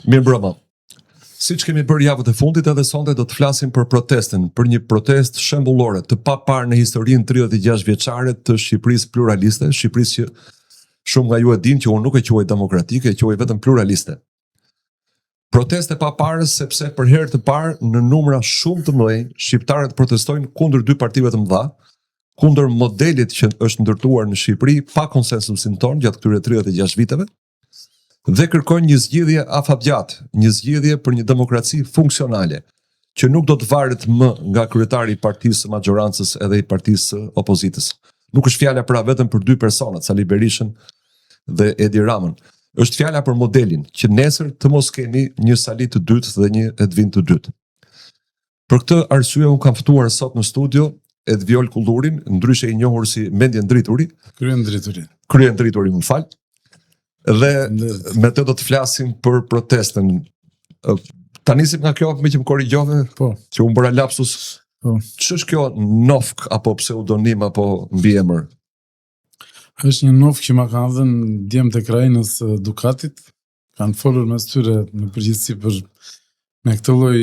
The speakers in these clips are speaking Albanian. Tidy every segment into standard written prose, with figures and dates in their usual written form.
Mirë broma. Siç kemi bërë javët e fundit, edhe sonte do të flasim për protestën, për një protestë shembullore, të paparë në historinë 36 vjeçare të Shqipërisë pluraliste, Shqipërisë që shumë nga ju e dinë që unë nuk e quaj demokratike, e quaj vetëm pluraliste. Protestë e paparës sepse për herë të parë në numra shumë të mëdhenj, shqiptarët protestojnë kundër dy partive të mëdha, kundër modelit që është ndërtuar në Shqipëri pa konsensusin ton gjatë këtyre 36 viteve. Dhe kërkojnë një zgjidhje afatgjatë, një zgjidhje për një demokraci funksionale, që nuk do të varet më nga kryetari i partisë së maxhorancës edhe i partisë së opozitës. Nuk është fjala pra vetëm për dy persona, Sali Berishën dhe Edi Ramën. Është fjala për modelin, që nesër të mos kemi një Sali të dytë dhe një Edvin të dytë. Për këtë arsye unë kam ftuar sot në studio Edviol Kullurin, ndryshe i njohur si Mendje Ndrituri. Krye Ndrituri, më fal. Dhe me të do të flasim për protestën. Ta nisim nga kjo me që më korrigjove, që unë bëra lapsus. Ç'është kjo nofk apo pseudonim apo mbiemër? Është një nofk që ma kanë dhënë djemt e krajinës Dukatit. Kanë folur mes tyre në përgjithësi për me këtë lloj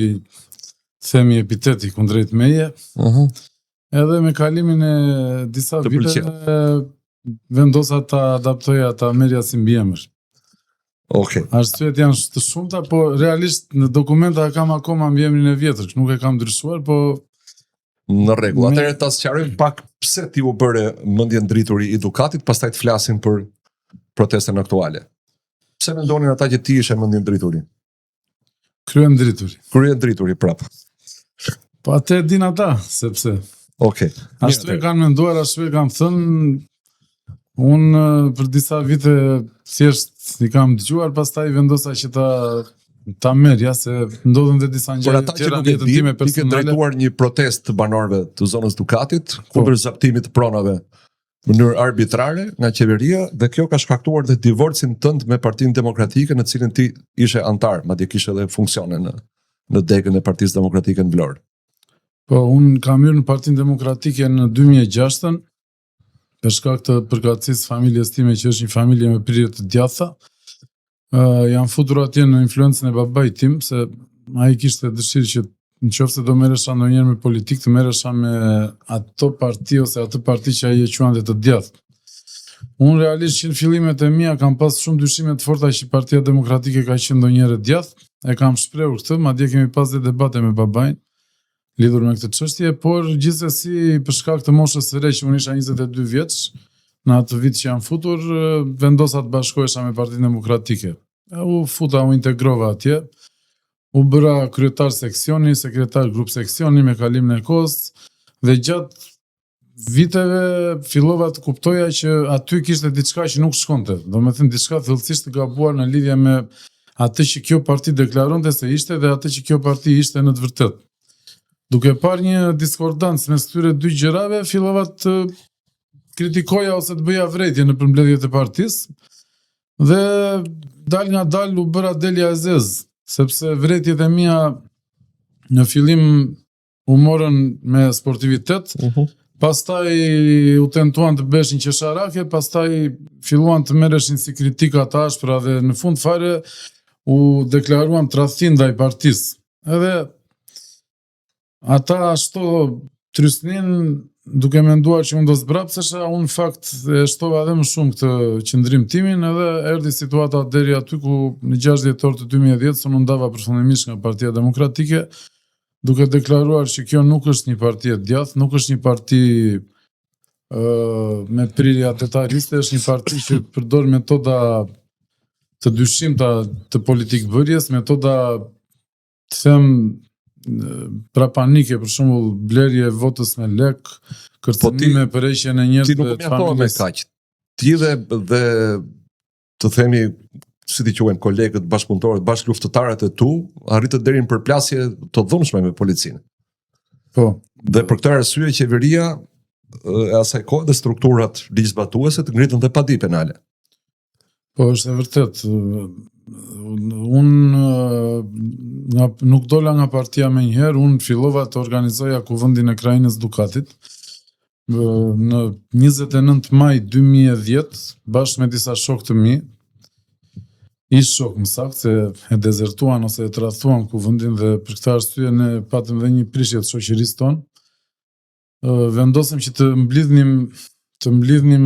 themi epiteti kundrejt meje. Edhe me kalimin e disa viteve vendosa ta adaptoja, ta merja si mbiemër. Arsyet janë të shumta, po realisht në dokumenta kam akoma mbiemrin e vjetër, nuk e kam ndryshuar, po në rregull. Atëherë ta sqarojmë pak pse ti u bëre Mendje Ndrituri i Dukatit, pastaj të flasim për protestën aktuale. Pse mendonin ata që ti ishe Mendje Ndrituri? Krye Ndrituri prapë. Po atë din ata, sepse ashtu e kanë menduar, ashtu e kanë thënë. Unë për disa vite thjesht i kam dëgjuar, pastaj vendosa që ta merja, se ndodhen dhe disa gjëra tjera në jetën time personale. Ti ke drejtuar një protestë të banorëve të zonës Dukatit kundër zaptimit të pronave në mënyrë arbitrare nga qeveria, dhe kjo ka shkaktuar dhe divorcin tënd me Partinë Demokratike, në cilën ti ishe antar, madje kishe edhe funksione në degën e Partisë Demokratike në Vlorë. Po, unë kam hyrë në Partinë Demokratike në 2006, për shkak të përkatësisë familjes time, që është një familje me prirje të djatha. Jam futur atje në influencën e babait tim, se ai kishte dëshirë që nëse do merresha ndonjëherë me politikë, të merresha me ato parti ose atë parti që ai e quante të djathtë. Unë realisht që në fillimet e mia kam pas shumë dyshime të forta që Partia Demokratike ka qenë ndonjëherë djathtë. E kam shprehur këtë, madje kemi pas dhe debate me babain lidhur me këtë çështje, por gjithsesi për shkak të moshës së re që unë isha 22 vjeç, në atë vit që jam futur, vendosa të bashkohesha me Partinë Demokratike. U futa, u integrova atje, u bëra kryetar seksioni, sekretar grup seksioni me kalimin e kohës, dhe gjatë viteve fillova të kuptoja që aty kishte diçka që nuk shkonte. Domethënë diçka thellësisht të gabuar në lidhje me atë që kjo parti deklaronte se ishte dhe atë që kjo parti ishte në të vërtetë. Duke parë një diskordancë mes këtyre dy gjërave, fillova të kritikoja ose të bëja vrejtje në përmbledhjet e partisë, dhe dal nga dal u bëra delja e zezë, sepse vrejtjet e mia në fillim u morën me sportivitet, pastaj u tentuan të beshin qesharake, pastaj filluan të merreshin si kritika të ashpra dhe në fund fare u deklaruan tradhti ndaj partisë. Edhe ata ashtu trysnin duke menduar që unë do zbrapsesha, unë fakt e shtova edhe më shumë këtë qëndrim timin, edhe erdhi situata deri aty ku në 6 dhjetor të 2010 unë ndava përfundimisht nga Partia Demokratike, duke deklaruar që kjo nuk është një parti e djathtë, nuk është një parti me prirje atetariste, është një parti që përdor metoda të dyshimta të politikë bërjes, metoda të them prapanike, për shembull blerje votës me lek, kërcënime për heqjen e njerëzve të familjes. Ti nuk më me kaq. Ti dhe të themi, si ti quajmë, kolegët, bashkëpunëtorët, bashkëluftëtarët e tu, arritët deri në përplasje të dhunshme me policinë. Po. Dhe për këtë arsye qeveria e asaj kohe dhe strukturat ligjzbatuese të ngritën dhe padi penale. Po, është e vërtet. Unë nuk dola nga partia me njëherë, unë fillova të organizoja kuvendin e krajinës Dukatit në 29 maj 2010, bashkë me disa shokë të mi, ish shok më saktë se e dezertuan ose e tradhtuan kuvendin dhe për këtë arsye ne patëm dhe një prishje të shoqërisë tonë. Vendosëm që të mblidhnim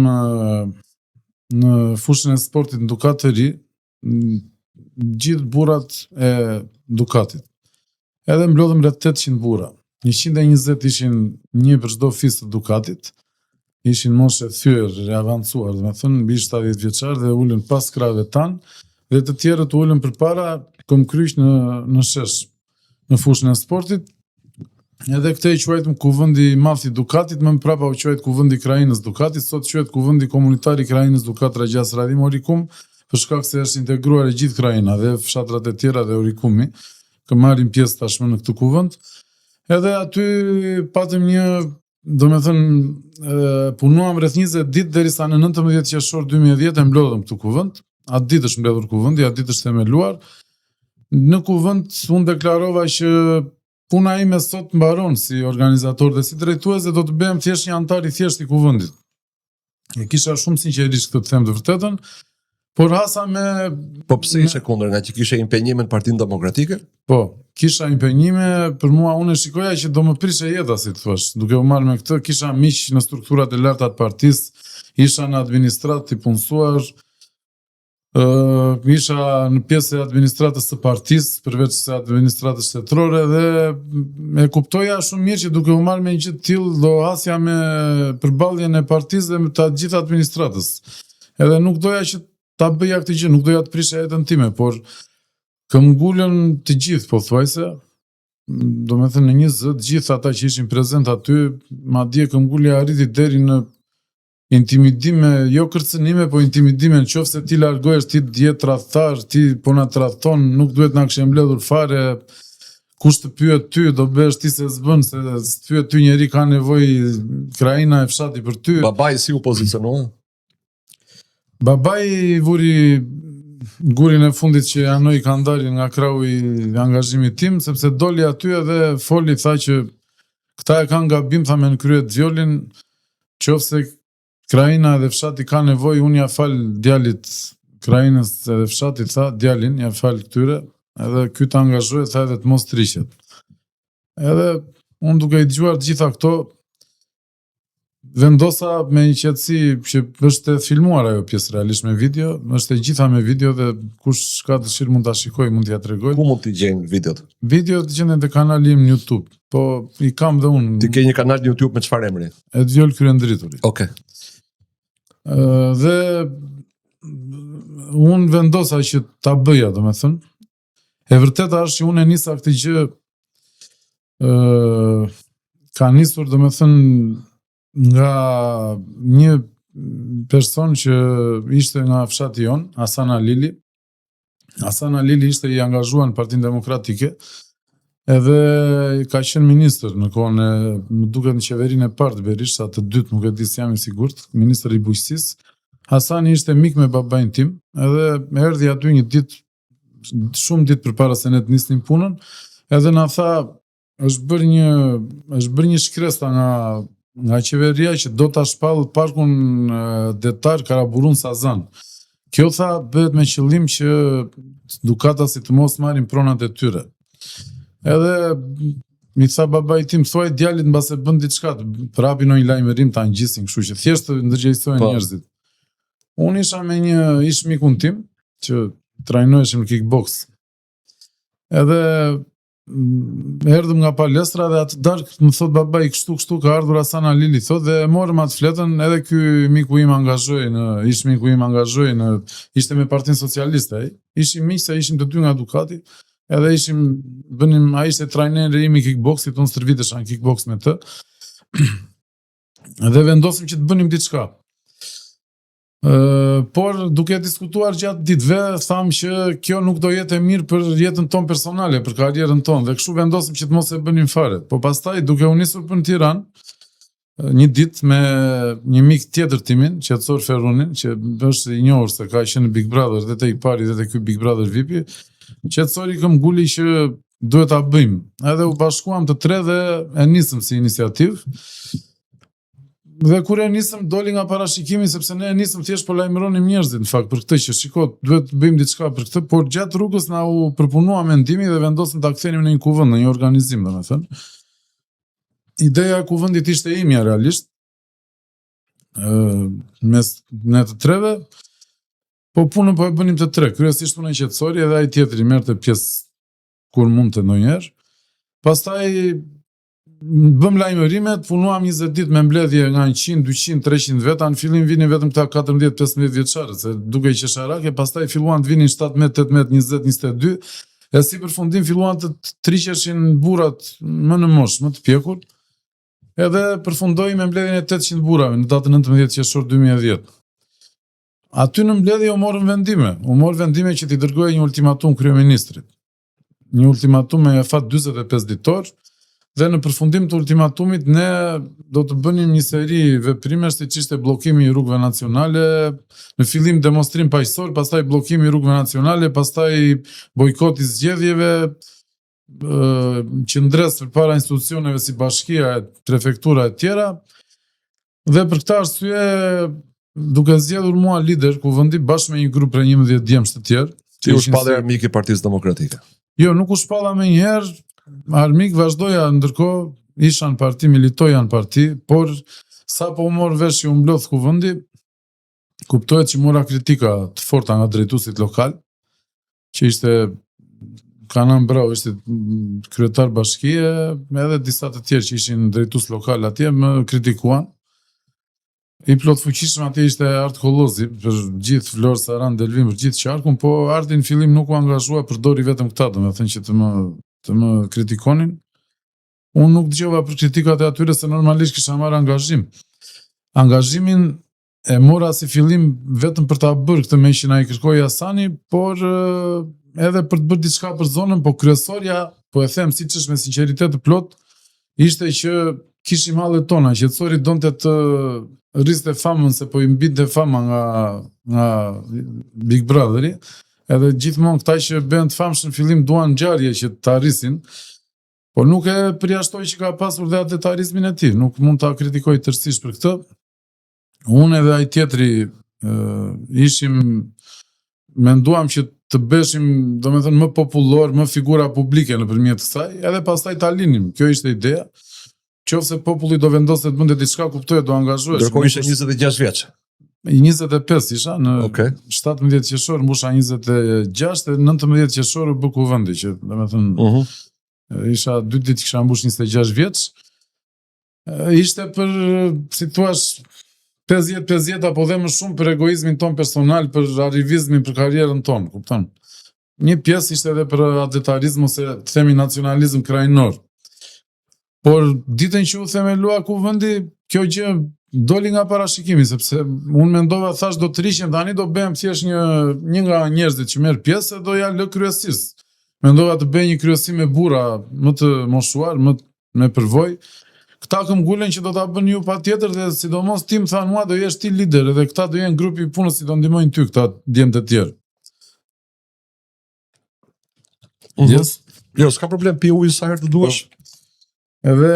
në fushën e sportit në Dukat të ri gjithë burrat e Dukatit. Edhe mblodhëm rreth 800 burra. 120 ishin një për çdo fis të Dukatit. Ishin moshe thyer e avancuar, domethënë mbi 70 vjeçar dhe ulën pas krave tan, dhe të tjerët ulën përpara këmbkryq në shesh, në fushën e sportit. Edhe këtë i quajtëm kuvendi i madh i Dukatit, më mbrapa u quajt kuvendi i Krajinës Dukatit, sot quhet kuvendi komunitar i Krajinës Dukat Ragjas Radim Orikum, për shkak se është integruar e gjithë Krajina dhe fshatrat e tjera dhe Orikumi, që marrin pjesë tashmë në këtë kuvend. Edhe aty patëm një, domethënë punuam rreth 20 ditë derisa në 19 qershor 2010 e mblodhëm këtë kuvend. Atë ditë është mbledhur kuvendi, atë ditë është themeluar. Në kuvend unë deklarova që puna ime sot mbaron si organizator dhe si drejtues dhe do të bëhem thjesht një antar i thjesht i kuvendit. E kisha shumë sinqerisht këtë të them të vërtetën, por hasa me... Po pse ishe kundër, nga që kishe impenjime në Partinë Demokratike? Po, kisha impenjime, për mua unë e shikoja që do më prishe jeta, si të thosh. Duke u marrë me këtë, kisha miq në strukturat e larta të partisë, isha në administrat të punësuar, isha në pjesë e administratës të partisë, përveç se administratës shtetërore, dhe e kuptoja shumë mirë që duke u marrë me një gjë të tillë do hasja me përballjen e partisë dhe me të gjithë administratës. Edhe nuk doja që ta bëja këtë gjë, nuk doja të prisha jetën time, por këm ngulën të gjithë, po thuajse, domethënë në një zë, të gjithë ata që ishin prezent aty, madje këm ngulja arriti deri në intimidime, jo kërcënime, po intimidime, nëse ti largohesh, ti je tradhtar, ti po na tradhton, nuk duhet na kishe mbledhur fare, kush të pyet ty, do bësh ti se s'bën, se pyet ty njeri ka nevojë Krajina e fshati për ty. Babai si u pozicionua? Babai vuri gurin e fundit që anoj ka ndarë nga krau i angazhimit tim, sepse doli aty edhe foli, tha që këta e kanë gabim, tha me në kryet violin, qofse Krajina dhe fshati ka nevojë, unë ja fal djalit Krajinës edhe fshatit, tha djalin, ja fal këtyre, edhe ky të angazhohet, tha edhe të mos trishet. Edhe unë duke i dëgjuar të gjitha këto, vendosa me një qetësi që është e filmuar ajo pjesë realisht me video, është e gjitha me video dhe kush ka dëshirë mund ta shikojë, mund t'ia tregoj. Ku mund t'i gjejnë videot? Videot të gjenden te kanali im në YouTube, po i kam dhe unë. Ti ke një kanal në YouTube me çfarë emri? Edviol Kryendrituri. Okej. Dhe unë vendosa që ta bëja, domethënë. E vërteta është që unë e nisa këtë gjë ka nisur, domethënë, nga një person që ishte nga fshati jon, Hasan Alili. Hasan Alili ishte i angazhuar në Partinë Demokratike, edhe ka qenë ministër në kohën e, më duket në qeverinë e parë të Berisha, të dytë, nuk e di si jam i sigurt, ministër i bujqësisë. Hasani ishte mik me babain tim, edhe erdhi aty një ditë, shumë ditë përpara se ne të nisnim punën, edhe na tha, është bërë një shkresta nga qeveria që do ta shpall parkun detar Karaburun Sazan. Kjo tha bëhet me qëllim që dukatasit të mos marrin pronat e tyre. Edhe mi tha babai tim, thuaj djalit mbase bën diçka, prapi në një lajmërim ta ngjisin, kështu që thjesht të ndërgjegjësohen njerëzit. Unë isha me një ish mikun tim që trajnoheshim në kickbox. Edhe erdhëm nga palestra dhe atë darkë më thot babai kështu ka ardhur Hasan Alili, thot, dhe morëm atë fletën, edhe ky miku im angazhoi ishte me Partinë Socialiste, ishim miq se ishim të dy nga Dukati, edhe ai ishte trajneri im i kickboxit, unë stërvitesha në kickbox me të. Dhe vendosim që të bënim diçka. Por duke diskutuar gjatë ditëve, tham që kjo nuk do jetë e mirë për jetën tonë personale, për karrierën tonë, dhe kështu vendosim që të mos e bënim fare. Po pastaj duke u nisur për në Tiranë, një ditë me një mik tjetër timin, Qetësor Ferrunin, që është i njohur se ka qenë Big Brother dhe te i pari dhe te ky Big Brother VIP-i, Qetësori këm nguli që duhet ta bëjmë. Edhe u bashkuam të tre dhe e nisëm si iniciativë. Dhe kur e nisëm doli nga parashikimi sepse ne nisëm thjesht po lajmëronim njerëzit në fakt për këtë që shiko duhet të bëjmë diçka për këtë, por gjatë rrugës na u përpunua mendimi dhe vendosëm ta kthenim në një kuvend, në një organizim, domethënë. Ideja e kuvendit ishte imja realisht. Mes ne të treve, po punën po e bënim të tre, kryesisht punën qetësori edhe ai tjetri merrte pjesë kur mund të ndonjëherë. Pastaj bëm lajmërimet, punuam 20 ditë me mbledhje nga 100, 200, 300 veta, në fillim vinin vetëm këta 14-15 vjeçarët, se duke qesharake, pastaj filluan të vinin 17, 18, 20, 22, e si përfundim filluan të triqeshin burrat më në moshë, më të pjekur, edhe përfundoi me mbledhjen e 800 burrave në datën 19 qershor 2010. Aty në mbledhje u morën vendime. U morë vendime që t'i dërgojë një ultimatum kryeministrit. Një ultimatum me fat 45 ditor, dhe në përfundim të ultimatumit ne do të bënim një seri veprimesh siç ishte bllokimi i rrugëve nacionale, në fillim demonstrim paqësor, pastaj bllokimi i rrugëve nacionale, pastaj bojkoti i zgjedhjeve, qëndres përpara institucioneve si bashkia, prefektura e tjera, dhe për këtë arsye duke zgjedhur mua lider kuvendi bashkë me një grup prej 11 djemsh të tjerë. Ti u shpallë armik i Partisë Demokratike. Jo, nuk u shpalla me njëherë, armik vazhdoja ndërkohë isha në parti, militoja në parti, por sa po u morë vesh që u mblodh kuvendi, kuptohet që mora kritika të forta nga drejtuesit lokal, që ishte Kanan Brau, ishte kryetar bashkie, edhe disa të tjerë që ishin drejtues lokal atje më kritikuan. I plot fuqishëm atje ishte Art Kollozi, për gjithë Vlorë, Saran, Delvin, për gjithë qarkun, po Arti në fillim nuk u angazhua, përdori vetëm këta, domethënë që të më kritikonin. Unë nuk dëgjova për kritikat e atyre se normalisht kisha marrë angazhim. Angazhimin e mora si fillim vetëm për ta bërë këtë me që na i kërkoi Hasani, por edhe për të bërë diçka për zonën, po kryesorja, po e them siç është me sinqeritet të plot, ishte që kishim hallet tona, qetësori donte të rriste famën se po i mbinte fama nga Big Brotheri, edhe gjithmonë këta që bëhen të famshëm në fillim duan ngjarje që të arrisin, po nuk e përjashtoj që ka pasur dhe adetarizmin e tij, nuk mund ta kritikoj tërësisht për këtë. Unë edhe ai tjetri menduam që të bëshim, domethënë më popullor, më figura publike nëpërmjet kësaj, edhe pastaj ta linim. Kjo ishte ideja. Qofse populli do vendoste të bënte diçka, kuptoje do angazhohesh. Ndërkohë ishe 26 vjeç. 25 isha, në 17 qershor mbusha 26 dhe 19 qershor u bë kuvendi, që domethënë isha 2 ditë kisha mbush 26 vjeç. Ishte për, si thua, 50-50 apo dhe më shumë për egoizmin ton personal, për arrivizmin, për karrierën ton, kupton? Një pjesë ishte edhe për adetarizëm ose të themi nacionalizëm krajinor. Por ditën që u themelua kuvendi, kjo gjë doli nga parashikimi, sepse unë mendova, thash do të rishem, tani do bëhem thjesht një nga njerëzit që merr pjesë, do ja lë kryesisë. Mendova të bëj një kryesi me burra më të moshuar, më me përvojë. Këta këmbgulen që do ta bën ju patjetër, dhe sidomos ti më thanë mua do jesh ti lider, edhe këta do jenë grupi i punës që do ndihmojnë ty, këta djemtë të tjerë. Yes? Jo, s'ka problem, pi ujë sa herë të duash. Edhe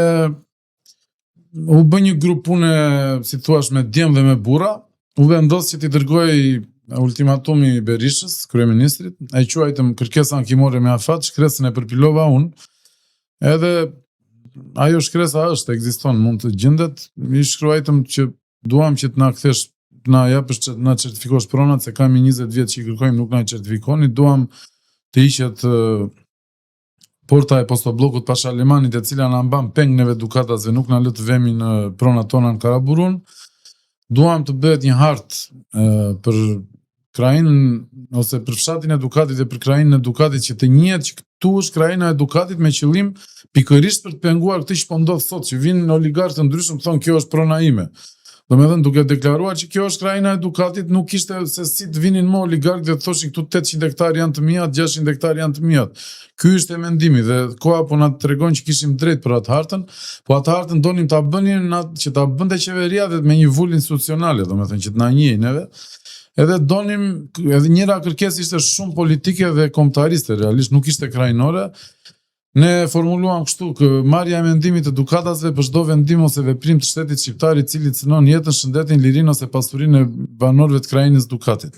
u bë një grup pune, si thuash, me djem dhe me burra, u vendos që t'i dërgoj ultimatumi Berishës, kryeministrit, e quajtëm kërkesa ankimore me afat, shkresën e përpilova unë, edhe ajo shkresa ekziston, mund të gjendet, i shkruajtëm që duam që t'na kthesh, t'na japësh që t'na certifikosh pronat, se kam 20 vjet që i kërkojmë, nuk na i certifikoni, duam të hiqet porta e postoblokut Pasha Lemanit, e cila na mban peng neve dukatasve, nuk na lë të vemi në pronat tona në Karaburun. Duam të bëhet një hartë për krajinën ose për fshatin e Dukatit dhe për krajinën e Dukatit, që të njihet që këtu është krajina e Dukatit, me qëllim pikërisht për të penguar këtë që po ndodh sot, që vinë oligarkë të ndryshëm thonë kjo është prona ime. Domethënë duke deklaruar që kjo është krajina e Dukatit, nuk kishte se si të vinin më oligarkë dhe të thoshin këtu 800 hektar janë të mia, 600 hektar janë të mia. Ky ishte mendimi dhe koha po na tregon që kishim drejt për atë hartën, po atë hartën donim ta bënin që ta bënte qeveria dhe me një vull institucionale, domethënë që të na njihej neve. Edhe donim, edhe njëra kërkesë ishte shumë politike dhe kombëtariste, realisht nuk ishte krajinore. Ne formuluam kështu që marrja e mendimit të dukatasve për çdo vendim ose veprim të shtetit shqiptar i cili cënon jetën, shëndetin, lirinë ose pasurinë e banorëve të krajinës dukatit.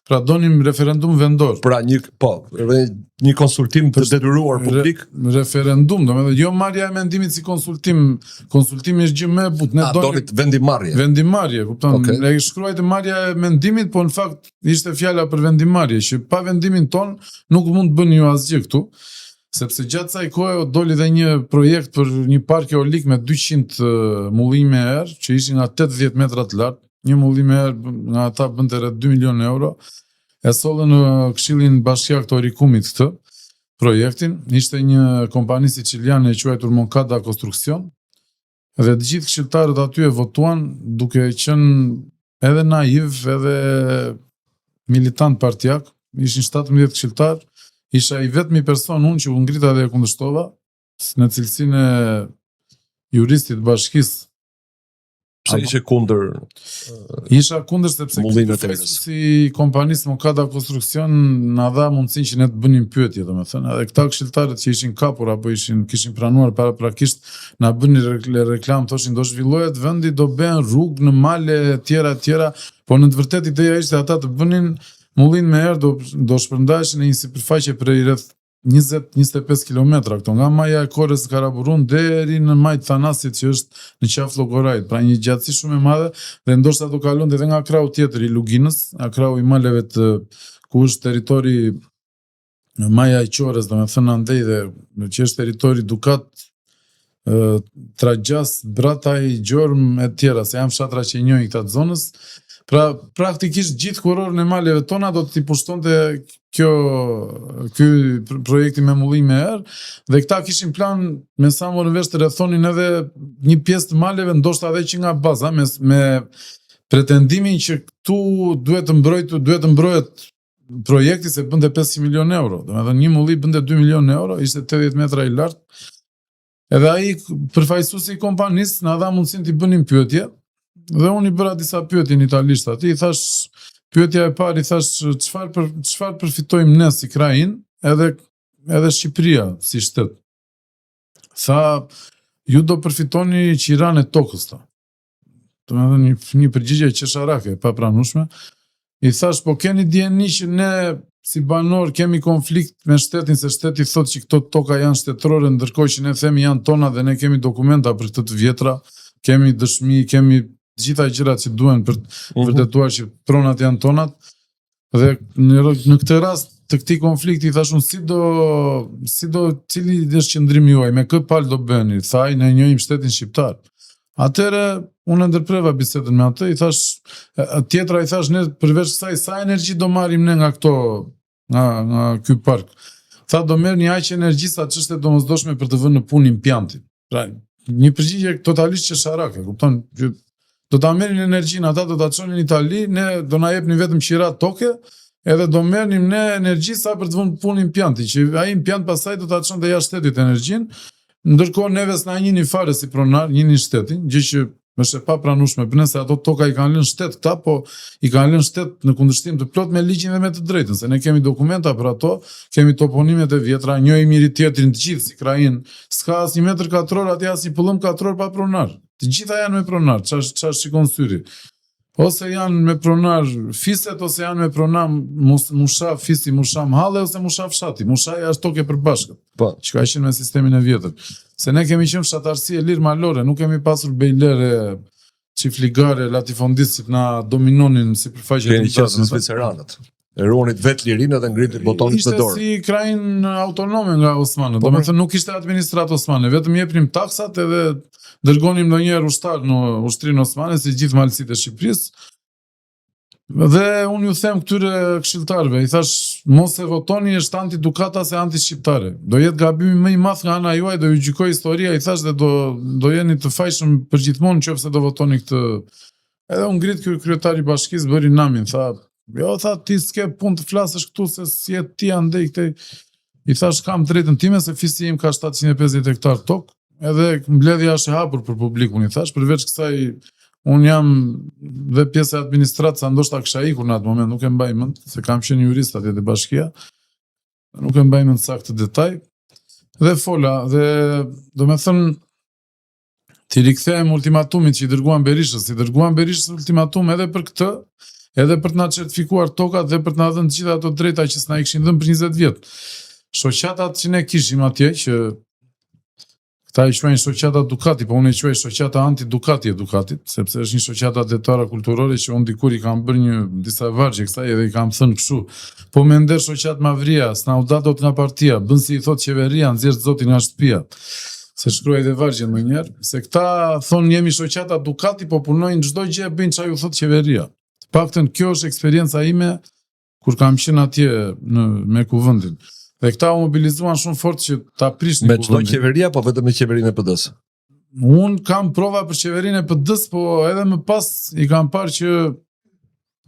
Pra donim referendum vendor. Pra një konsultim të detyruar publik. Referendum, domethënë jo marrja e mendimit si konsultim. Konsultimi është gjë më e butë. Ne donit vendimarrje. Vendimarrje, kupton? Okay. Ne shkruajtë marrja e mendimit, po në fakt ishte fjala për vendimarrje, që pa vendimin ton nuk mund të bëni ju asgjë këtu. Sepse gjatë kësaj kohe doli dhe një projekt për një park eolik me 200 mullime erë, që ishin nga 80 metra të lartë, një mullim erë nga ata bënte rreth 2 milionë euro, e sollën në Këshillin Bashkiak të Orikumit këtë projektin, ishte një kompani siciliane e quajtur Moncada Construction, dhe të gjithë këshilltarët aty e votuan duke qenë edhe naiv, edhe militant partijak, ishin 17 këshilltarë. Isha i vetmi person unë që u ngrita dhe e kundërshtova në cilësinë e juristit bashkisë. Pse ishe kundër? Isha kundër sepse si kompanisë Moncada Construction na dha mundësinë që ne të bënim pyetje, domethënë, edhe këta këshilltarët që ishin kapur apo kishin pranuar paraprakisht na bënin reklam, thoshin do zhvillohet vendi, do bëhen rrugë në male tjera, po në të vërtetë ideja ishte ata të bënin mullin me erë do shpërndaheshin në një sipërfaqe prej rreth 20-25 kilometra këto, nga maja e Korrës së Karaburun deri në majtë Thanasit që është në qafë Llogorajit, pra një gjatësi shumë e madhe dhe ndoshta do kalon edhe nga krau tjetër i Luginës, nga krau i maleve të ku është territori maja e Qorës, domethënë andej dhe që është territori Dukat, Tragjas, Brataj, Gjorm e tjera, se janë fshatra që i njohin këta zonës. Pra, praktikisht gjithë kurorën e maleve tona do t'i pushtonte ky projekti me mullim me erë, dhe këta kishin plan me sa morën vesh të rrethonin edhe një pjesë të maleve, ndoshta edhe që nga baza, me pretendimin që këtu duhet të mbrohet projekti se bënte 500 milionë euro. Domethënë një mullim bënte 2 milionë euro, ishte 80 metra i lartë. Edhe ai përfaqësuesi i kompanisë na dha mundësinë t'i bënim pyetje. Dhe unë i bëra disa pyetje në italisht aty, i thash, pyetja e parë, i thash, çfarë përfitojmë ne si krajin, edhe Shqipëria si shtet. Tha, ju do përfitoni qiran e tokës ta. Domethënë një përgjigje qesharake, pa pranueshme. I thash, po keni dieni që ne si banor kemi konflikt me shtetin, se shteti thotë që këto toka janë shtetërore, ndërkohë që ne themi janë tona dhe ne kemi dokumenta për këtë të vjetra, kemi dëshmi, kemi gjitha gjërat që duhen për vërtetuar që pronat janë tonat, dhe në këtë rast të këtij konflikti i thashun cili është qëndrimi juaj, me kë palë do bëni, thaj ne njohim shtetin shqiptar. Atëre unë ndërpreva bisedën me atë, i thash tjetra, i thash ne përveç kësaj sa energji do marrim ne nga këto nga ky park. Tha do merr një aq energji sa ç'është e domosdoshme për të vënë në punë impjantin. Pra një përgjigje totalisht qesharake, kupton? Do ta merrin energjinë, ata do ta çonin në Itali, ne do na jepnin vetëm qira toke, edhe do merrnim ne energji sa për të vënë punë impjanti, që ai impjant pastaj do ta çonte jashtë shtetit energjinë, ndërkohë neve s'na njihnin fare si pronar, njihnin shtetin, gjë që është e papranueshme, nëse ato toka i kanë lënë shtet këta, po i kanë lënë shtet në kundërshtim të plot me ligjin dhe me të drejtën, se ne kemi dokumenta për ato, kemi toponimet e vjetra, njohim njëri tjetrin të gjithë si krajinë, s'ka as 1 metër katror aty as 1 pëllëm katror pa pronar. Të gjitha janë me pronar, çfarë shikon syri. Ose janë me pronar fiset, ose janë me pronar musha fisi, musha mhalle, ose musha fshati. Mushaja është toke përbashkët, që ka qenë me sistemin e vjetër. Se ne kemi qenë fshatarësi e lirë malore, nuk kemi pasur bejlere, çifligare, latifondistit na dominonin sipërfaqe të keni qenë si zviceranët. E ruanit vetë lirinë dhe ngritit botonit të dorë. Ishte si krajinë autonome nga Osmanët. Domethënë nuk ishte administrat osmane, vetëm jepnim taksat edhe dërgonim ndonjëherë ushtar në ushtrinë osmane, si gjithë malësitë e Shqipërisë. Dhe unë ju them këtyre këshilltarëve, i thash, mos e votoni është anti-dukata se anti-shqiptare. Do jetë gabimi më i madh nga ana juaj, do ju gjykoj historia, i thash, dhe do jeni të fajshëm përgjithmonë nëse do votoni këtë. Edhe unë ngrit ky kryetari i bashkisë bëri namin, tha, jo, tha, ti s'ke punë të flasësh këtu se si je ti andej këtë. I thash, kam drejtën time se fisi im ka 750 hektar tokë, edhe mbledhja është e hapur për publikun, i thash, përveç kësaj unë jam dhe pjesë e administratës, sa ndoshta kisha ikur në atë moment, nuk e mbaj mend, se kam qenë jurist atje te bashkia, nuk e mbaj mend saktë detaj. Dhe fola, dhe do me thënë, ti rikthehem ultimatumit që i dërguan Berishës, ultimatum edhe për këtë, edhe për të na certifikuar tokat dhe për të na dhënë të gjitha ato drejta që s'na i kishin dhënë për 20 vjet. Shoqatat që ne kishim atje, që këta i quajnë shoqata Ducati, po unë i quaj shoqata anti-Ducati e Ducatit, sepse është një shoqata detara kulturore që unë dikur i kam bërë disa vargje kësaj edhe i kam thënë kështu. Po me nder shoqat Mavria, s'na u datot nga partia, bën si i thot qeveria, nxjerr zotin nga shtëpia. Se shkruaj dhe vargje ndonjëherë, se këta thonë jemi shoqata Ducati, po punojnë çdo gjë, bëjnë çfarë ju thot qeveria. Të paktën kjo është eksperienca ime kur kam qenë atje me kuvendin. Dhe këta u mobilizuan shumë fort që ta prishin me çdo qeveria, po vetëm me qeverinë e PD-s. Unë kam prova për qeverinë e PD-s, po edhe më pas i kam parë që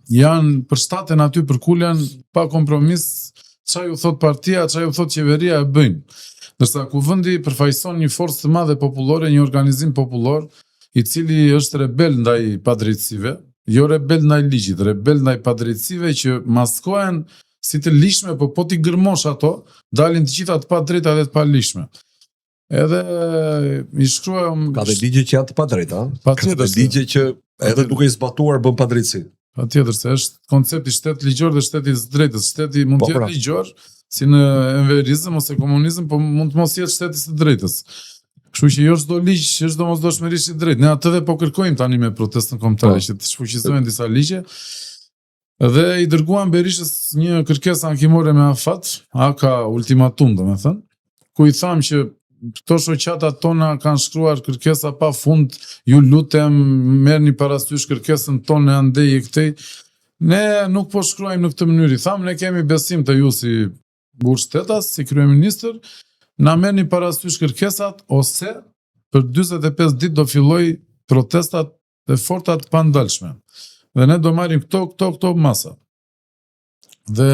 janë përshtaten aty për kulen pa kompromis, çfarë ju thot partia, çfarë ju thot qeveria e bëjnë. Ndërsa kuvendi përfaqëson një forcë të madhe popullore, një organizim popullor, i cili është rebel ndaj padrejtësive, jo rebel ndaj ligjit, rebel ndaj padrejtësive që maskohen si të lishme, po ti gërmosh ato, dalin të gjitha të padrejta dhe të palishme. Edhe i shkruajmë... Ka dhe ligje që janë të padrejta, ka dhe ligje që edhe duke i zbatuar bën padrejtësi. Patjetër, se është koncepti shtet ligjor dhe shteti i drejtës. Shteti mund të jetë ligjor, si në enverizëm ose komunizëm, po mund të mos jetë shteti i drejtës. Kështu që jo çdo ligj, çdo mosdoshmërisht i drejtë. Ne atë dhe po kërkojmë tani me protestën kombëtare që të shfuqizojnë disa ligje. Dhe i dërguan Berishës një kërkesë ankimore me afat, aka ultimatum domethënë, ku i tham që këto shoqatat tona kanë shkruar kërkesa pa fund, ju lutem merrni parasysh kërkesën tonë andej e këtej. Ne nuk po shkruajmë në këtë mënyrë. Tham ne kemi besim te ju si burr shtetas, si kryeministër, na merrni parasysh kërkesat ose për 45 ditë do filloj protestat e forta të pandalshme. Dhe ne do marrim këto masa. Dhe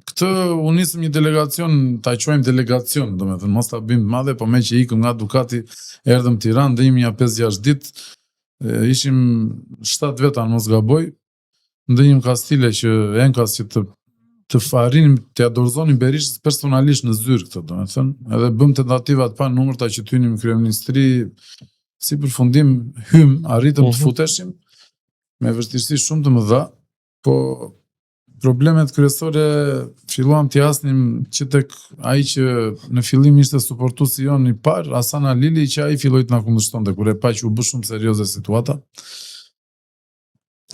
këtë u nisëm një delegacion, ta quajmë delegacion, domethënë mos ta bëjmë të madhe, po me që ikëm nga Ducati, erdhëm Tiranë, dhe imi 5-6 ditë, ishim 7 veta në mos gaboj, ndëjim kastile që enkas që të farinim, të dorëzonim Berishës personalisht në zyrë këtë, domethënë, edhe bëm tentativat pa numërta që të hynim kryeministri, si përfundim arritëm të futeshim, me vështirësi shumë të mëdha, po problemet kryesore filluam t'i jasnim që tek ai që në fillim ishte suportuesi jon i parë, Hasan Alili, që ai filloi të na kundërshtonte kur e pa që u bë shumë serioze situata.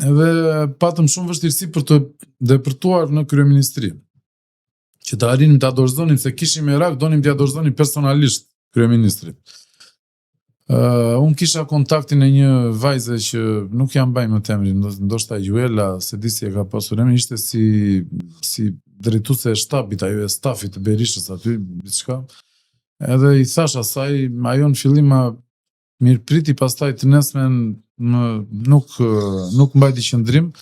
Edhe patëm shumë vështirësi për të depërtuar në kryeministri. Që të arrinim ta dorëzonim, se kishim merak, donim t'ia dorëzonim personalisht kryeministrit. Unë kisha kontaktin e një vajze që nuk jam baj më temrin, ndoshta Juela, se di si e ka pasur emrin, ishte si drejtuese e shtabit, ajo e stafit të Berishës aty, diçka. Edhe i thash asaj, ajo në fillim mirëpriti, pastaj të nesmen nuk mbajti qëndrim.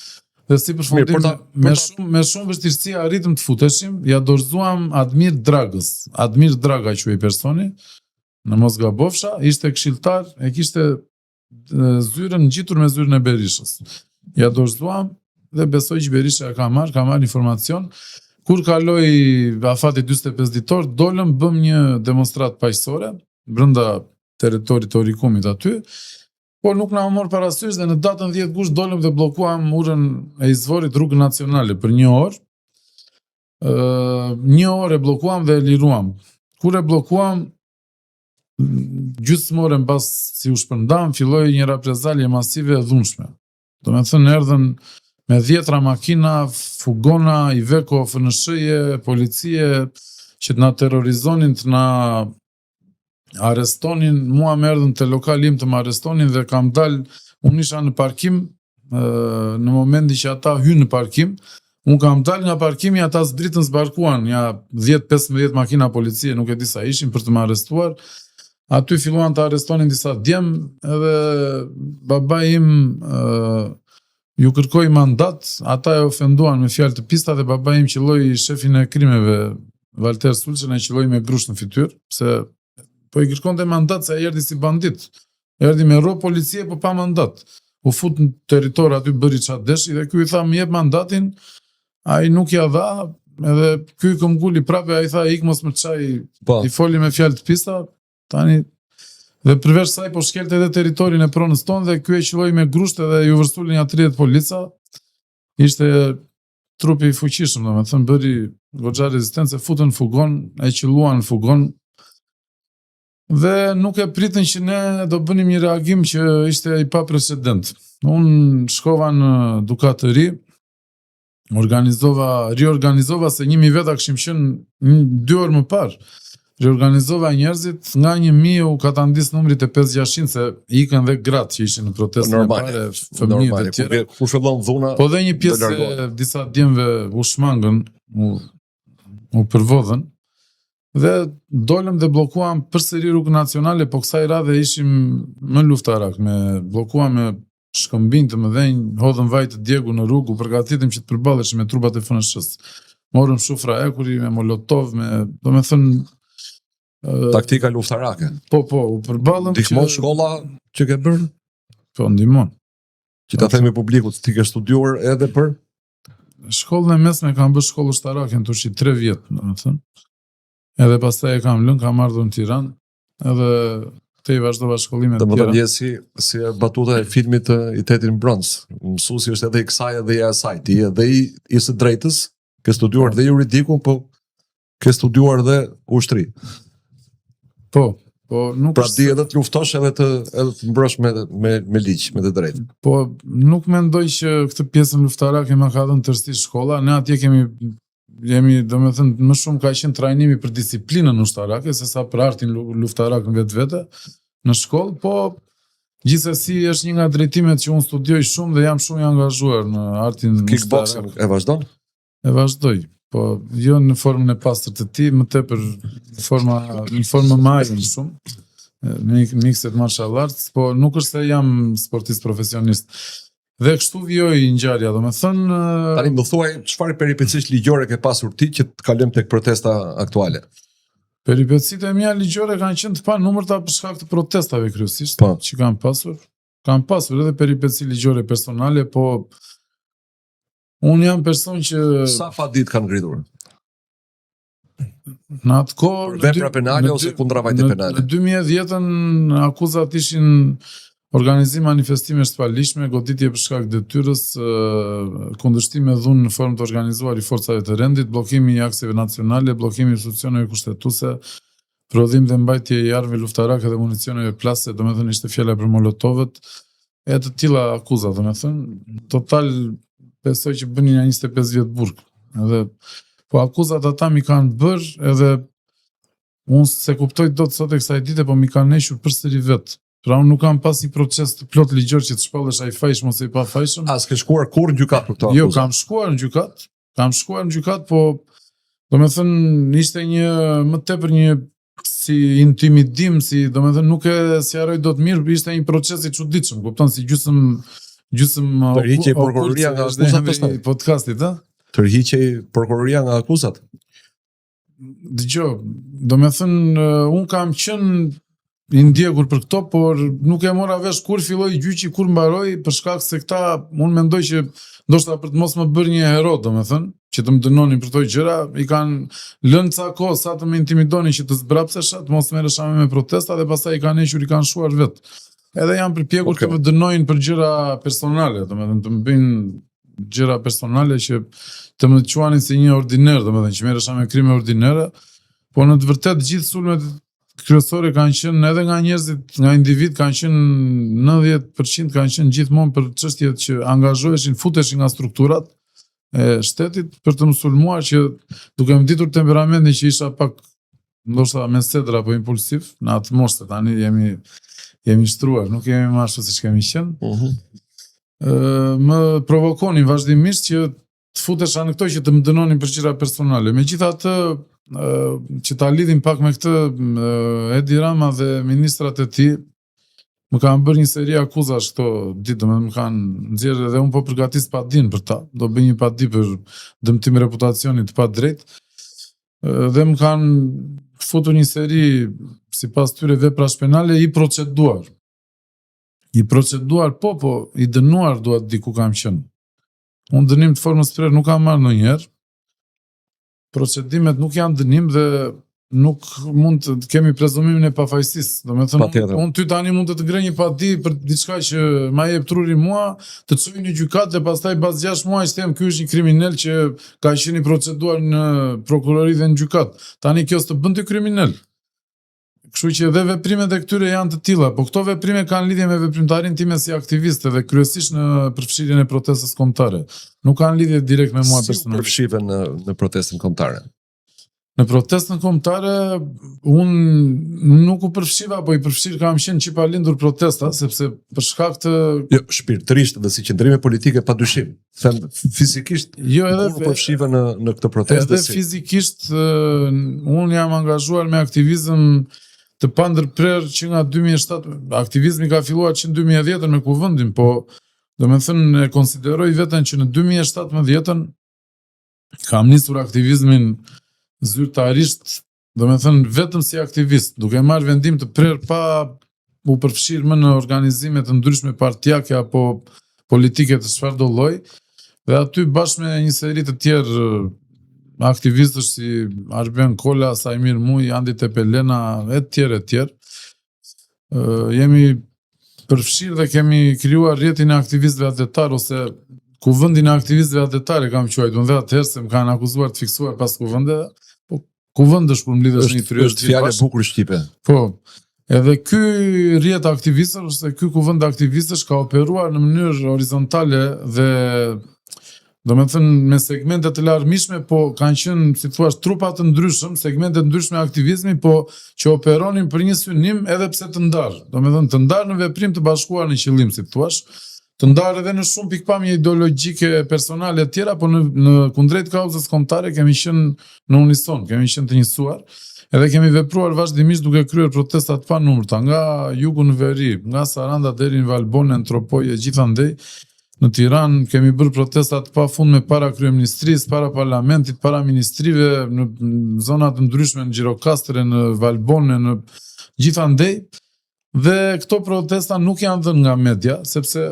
Dhe si përfundim, me shumë vështirësi arritëm të futeshim, ja dorëzuam Admir Dragës. Admir Draga quhej personi. Në mos gabofsha, ishte këshilltar, e kishte zyrën ngjitur me zyrën e Berishës. Ja dorëzuam dhe besoj që Berisha ka marrë informacion. Kur kaloi afati 45 ditor, dolëm bëm një demonstrat paqësore brenda territorit të Orikumit aty, por nuk na mor parasysh dhe në datën 10 gusht dolëm dhe bllokuam urën e izvorit Rrugën Nacionale për 1 orë. 1 orë e bllokuam dhe e liruam. Kur e bllokuam, gjysmore mbas si u shpërndam, filloi një reprezalje masive e dhunshme. Domethënë erdhën me 10 makina, fugona, Iveco, FNSH-je, policie, që të na terrorizonin, të na arrestonin. Mua më erdhën te lokali im të më arrestonin dhe kam dal, unë isha në parkim, në momentin që ata hynë në parkim, unë kam dal nga parkimi, ata zbritën zbarkuan, ja 10-15 makina policie, nuk e di sa ishin, për të më arrestuar. Aty filluan të arrestonin disa djem, edhe baba im ju kërkoi mandat, ata e ofenduan me fjalë të pista dhe baba im qelloi shefin e krimeve, Valter Sulçën, e qelloi me grush në fytyrë, se po i kërkonte mandat se ai erdhi si bandit. Erdhi me rrobë policie, po pa mandat. U fut në territor aty, bëri çfarë deshi dhe ky i tha më jep mandatin, ai nuk ja dha, edhe ky këmbguli prapë ai tha ik mos më çaj, Po. i foli me fjalë të pista, tani dhe përveç saj po shkelte edhe territorin e pronës tonë dhe ky e quaj me grusht edhe ju vërsulin ja 30 polica. Ishte trupi i fuqishëm, domethënë bëri goxha rezistencë, futën në fugon, e qelluan në fugon. Dhe nuk e pritën që ne do bënim një reagim që ishte i pa precedent. Unë shkova në Dukatëri, riorganizova se 1000 veta kishim qenë 2 orë më parë. Riorganizova njerëzit, nga 1000 u katandis numrit e 5-600 se ikën dhe gratë që ishin në protestën e pare, fëmijët e tjera. Ku fillon dhuna. Po dhe një pjesë e disa djemve u shmangën, u përvodhen. Dhe dolëm dhe blokuam përsëri rrugën nacionale, po kësaj radhe ishim më luftarak, blokuam me shkëmbinj të mëdhenj, hodhëm vaj të djegu në rrugë, u përgatitim që të përballeshim me trupat e FNSH-s. Morëm shufra ekuri, me molotov, taktika luftarake. Po, u përballëm. Ndihmon shkolla që ke bërë? Po, ndihmon. Që ta themi publikut, ti ke studiuar edhe për? Shkollën e mesme kam bërë shkollë ushtarake në Turqi 3 vjet, domethënë. Edhe pastaj e kam lënë, kam ardhur në Tiranë, edhe te i vazhdova shkollimet tjera. tjera. Domethënë si batuta e filmit i Tetin Bronz. Mësuesi është edhe i kësaj edhe i asaj. Ti edhe i së drejtës, ke studiuar dhe juridikun, po ke studiuar dhe ushtri. Po nuk pra di edhe të luftosh edhe të mbrosh me ligj, me të drejtë. Po nuk mendoj që këtë pjesën luftarake ma ka dhënë tërësisht shkolla. Ne atje jemi domethënë më shumë ka qenë trajnimi për disiplinën ushtarake se sa për artin luftarak në vetvete në shkollë, po gjithsesi është një nga drejtimet që unë studioj shumë dhe jam shumë i angazhuar në artin kickboxing. E vazhdon? E vazhdoj, po jo në formën e pastër të tij, më tepër në formë më shumë, në mixed martial arts, po nuk është se jam sportist profesionist. Dhe kështu vjoj ngjarja, domethënë. Tani më thuaj, çfarë peripecish ligjore ke pasur ti që të kalojmë tek protesta aktuale? Peripecitë e mia ligjore kanë qenë të panumërta për shkak të protestave kryesisht që kam pasur. Kam pasur edhe peripeci ligjore personale, po unë jam person që sa pa ditë kanë ngritur? Në atë kohë vepra penale ose kundravajtje penale? Në 2010-ën akuzat ishin organizim manifestimesh të palishme, goditje për shkak detyrës, kundërshtim me dhunë në formë të organizuar i forcave të rendit, bllokimi i akseve nacionale, bllokimi i institucioneve kushtetuese, prodhim dhe mbajtje i armëve luftarake dhe municioneve plase, domethënë ishte fjala për molotovët, e të tilla akuza, domethënë, total besoj që bënin 25 vjet burg. Edhe po akuzat ata mi kanë bërë, edhe unë se kuptoj dot sot e kësaj dite, po mi kanë neshur përsëri vetë. Pra unë nuk kam pas një proces të plot ligjor që të shpallesh ai fajshëm ose i pa fajshëm. A s'ke shkuar kur në gjykat për këto akuzat? Jo, kam shkuar në gjykat, po domethënë ishte një më tepër një si intimidim, si domethënë nuk e sqaroj dot mirë, ishte një proces i çuditshëm, kupton, si gjysmë tërhiqej prokuroria nga akuzat e podcastit, a? Tërhiqej prokuroria nga akuzat. Dgjoj, domethënë un kam qenë i ndjekur për këto, por nuk e mora vesh kur filloi gjyqi, kur mbaroi, për shkak se këta unë mendoj që ndoshta për të mos më bërë një hero, domethënë, që të më dënonin për këto gjëra, i kanë lënë ca kohë sa të më intimidonin që të zbrapsesha, të mos merresha me protesta dhe pastaj i kanë hequr, i kanë shuar vet. Edhe janë përpjekur të më dënojnë për gjëra personale, domethënë të më bëjnë gjëra personale që të më quanin si një ordiner, domethënë që merresha me krime ordinere, po në të vërtetë gjithë sulmet kryesore kanë qenë edhe nga njerëzit, nga individ kanë qenë 90% kanë qenë gjithmonë për çështjet që angazhoheshin, futeshin nga strukturat e shtetit për të më sulmuar, që duke më ditur temperamentin që isha pak ndoshta me sedra apo impulsiv, në atë moshë tani jemi shtruar, nuk jemi më ashtu siç kemi qenë. Më provokonin vazhdimisht që të futesha në këto që të më dënonin për gjëra personale. Megjithatë, që ta lidhim pak me këtë, Edi Rama dhe ministrat e tij më kanë bërë një seri akuzash këto ditë, domethënë më kanë nxjerrë dhe unë po përgatis pa din për ta. Do bëj një padi për dëmtim reputacionit të padrejtë. Dhe më kanë futur një seri sipas tyre veprash penale i proceduar. Po, i dënuar duat di ku kam qenë. Unë dënim të formës prerë nuk kam marrë ndonjëherë. procedimet nuk janë dënim dhe nuk mund të kemi prezumimin e pafajësisë. Domethënë unë ty tani mund të ngrej një padi për diçka që ma jep truri mua, të çoj në gjykatë dhe pastaj pas 6 muaj të them ky është një kriminal që ka qenë i proceduar në prokurori dhe në gjykatë. Tani kjo s'të bën ty kriminal. Kështu që edhe veprimet e këtyre janë të tilla, po këto veprime kanë lidhje me veprimtarinë time si aktiviste dhe kryesisht në përfshirjen e protestës kombëtare. Nuk kanë lidhje direkt me mua personalisht. Përfshive në protestën kombëtare. Në protestën kombëtare, unë nuk u përfshiva, po i përfshirë kam qenë që pa lindur protesta, sepse për shkak të... Jo, shpirtërisht dhe si qëndrime politike pa dyshim. Them, fizikisht, edhe unë përfshiva në këtë protestë. Edhe fizikisht, unë jam angazhuar me aktivizëm të pandërprer që nga 2007, aktivizmi ka filluar që në 2010 me kuvendin, po do me thënë e konsideroj veten që në 2017 kam nisur aktivizmin zyrtarisht, do me thënë vetëm si aktivist, duke marrë vendim të prerë pa u përfshirë më në organizime të ndryshme partijake apo politike të çfarëdo lloji, dhe aty bashkë me një seri të tjerë aktivistësh si Arben Kola, Sajmir Muj, Andi Tepelena, e tjerë. Jemi përfshirë dhe kemi krijuar rrjetin e aktivistëve atletar ose kuvendin e aktivistëve atletar e kam quajtur, unë dhe atëherë se më kanë akuzuar të fiksuar pas kuvendeve, po kuvend është kur mbledhesh në një tryezë. Është fjalë e bukur shqipe. Po. Edhe ky rrjet aktivistësh ose ky kuvend aktivistësh ka operuar në mënyrë horizontale dhe do me thënë me segmente të larmishme, po kanë qenë, si thua, trupa të ndryshëm, segmente të ndryshme aktivizmi, po që operonin për një synim edhe pse të ndarë. Do me thënë të ndarë në veprim të bashkuar në qëllim, si thua, të ndarë edhe në shumë pikpamje ideologjike personale të tjera, po në kundrejt kauzës kombëtare kemi qenë në unison, kemi qenë të njësuar, edhe kemi vepruar vazhdimisht duke kryer protestat pa numërta, nga jugu në veri, nga Saranda deri në Valbone, në Tropoje, gjithandej. Në Tiranë kemi bërë protestat pa fund me para kryeministrisë, para parlamentit, para ministrive, në zonat ndryshme, në Gjirokastre, në Valbone, në gjithandej. Dhe këto protesta nuk janë dhënë nga media, sepse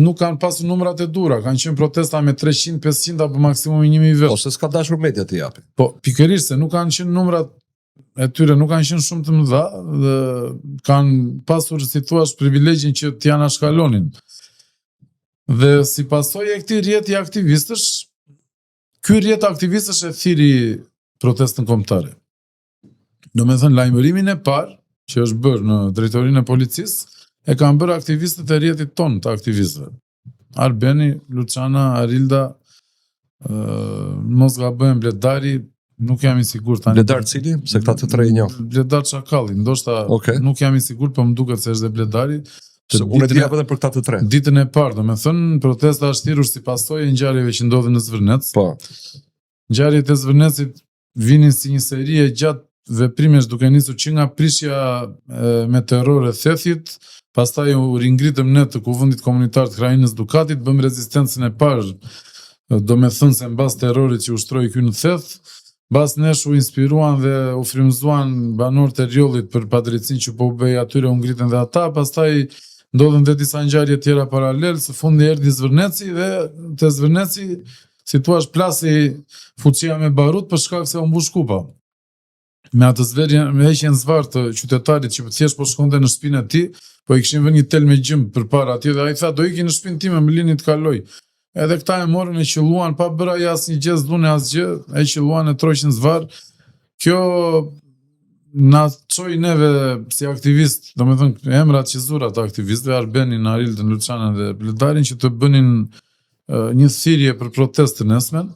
nuk kanë pasur numrat e dura, kanë qenë protesta me 300, 500 apo maksimum 1000 vetë. Ose s'ka dashur media të japi. Po, pikërisht se nuk kanë qenë numrat e tyre, nuk kanë qenë shumë të mëdha dhe kanë pasur, si thua, privilegjin që t'ja na shkalonin. Dhe si pasojë e këtij rrjeti aktivistësh, ky rrjet aktivistësh e thiri protestën kombëtare. Do me thënë lajmërimin e parë, që është bërë në drejtorinë e policisë, e kanë bërë aktivistët e rrjetit tonë të aktivistëve. Arbeni, Luciana, Arilda, mos gabojmë Bledari, nuk jam i sigurt tani. Bledar cili? Se këta të tre i njoh. Bledar Çakalli, ndoshta nuk jam i sigurt, po më duket se është dhe Bledari. Unë e dija vetëm për këta të tre. Ditën e parë, do me thënë, protesta është thirrur si pasojë e ngjarjeve që ndodhin në Zvërnec. Po. Ngjarjet e Zvërnecit vinin si një seri e gjatë veprimesh duke nisur që nga prishja me terror e thethit, pastaj u ringritëm ne të kuvendit komunitar të Krajinës Dukatit, bëm rezistencën e parë, do me thënë se mbas terrorit që ushtroi ky në theth, bas nesh u inspiruan dhe u frymëzuan banor të rjollit për padrejtësinë që po u bëj atyre, u ngritën dhe ata, pastaj ndodhen dhe disa ngjarje tjera paralel, së fundi erdhi Zvërneci dhe te Zvërneci, si thua, plasi fuqia me barut për shkak se u mbush kupa. Me atë zverjen, me heqjen zvarr të qytetarit që thjesht po shkonte në shtëpinë e tij, po i kishin vënë një tel me gjymb përpara atij dhe ai tha do iki në shtëpinë time, më lini të kaloj. Edhe këta e morën e qelluan pa bërë ai asnjë gjë, s'dune asgjë, e qelluan e troqin zvarr. Kjo na çoi neve si aktivist, domethënë emrat që zura të aktivistëve, Arbenin, Arildën, Lucianën dhe Bledarin, që të bënin një thirrje për protestën nesmen.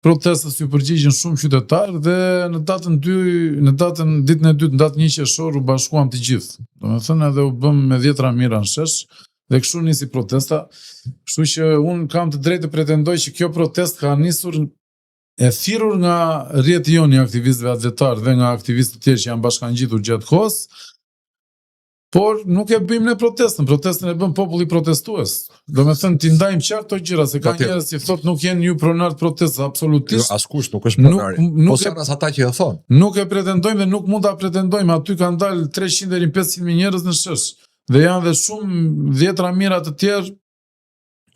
Protestës ju përgjigjen shumë qytetarë dhe në ditën e dytë, në datën 1 qershor u bashkuam të gjithë. Domethënë edhe u bëm me 10 mira në shesh dhe kështu nisi protesta. Kështu që unë kam të drejtë të pretendoj që kjo protestë ka nisur e thirrur nga rrjeti jon i aktivistëve atletar dhe nga aktivistët tjerë që janë bashkangjitur gjatë kohës, por nuk e bëjmë ne protestën e bën populli protestues. Do me thënë, t'i ndajmë qartë to gjëra, se ka njerëz që thotë nuk jenë ju pronar të protestës, absolutisht. Jo, askush nuk është pronari. Po janë as ata që e thonë. Nuk e pretendojmë dhe nuk mund ta pretendojmë, aty kanë dalë 300 deri në 500.000 njerëz në shesh. Dhe janë dhe shumë 10 mira të tjerë,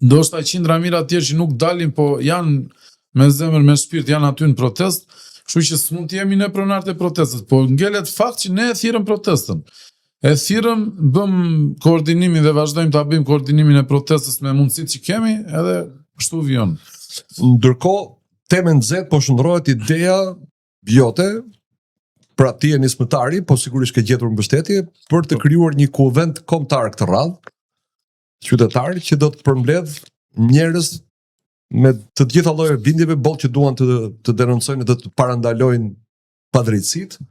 ndoshta 100 mira të tjerë që nuk dalin, po janë me zemër, me shpirt janë aty në protest, kështu që s'mund të jemi ne pronarët e protestës, po ngelet fakt që ne e thirrëm protestën. E thirrëm, bëm koordinimin dhe vazhdojmë ta bëjmë koordinimin e protestës me mundësitë që kemi, edhe kështu vjen. Ndërkohë, temën nxehtë po shndrohet ideja jote, pra ti je nismëtari, po sigurisht ke gjetur mbështetje për të krijuar një kuvend kombëtar këtë radhë, qytetar që do të përmbledh njerëz me të gjitha llojet bindjeve boll që duan të denoncojnë dhe të parandalojnë padrejtësitë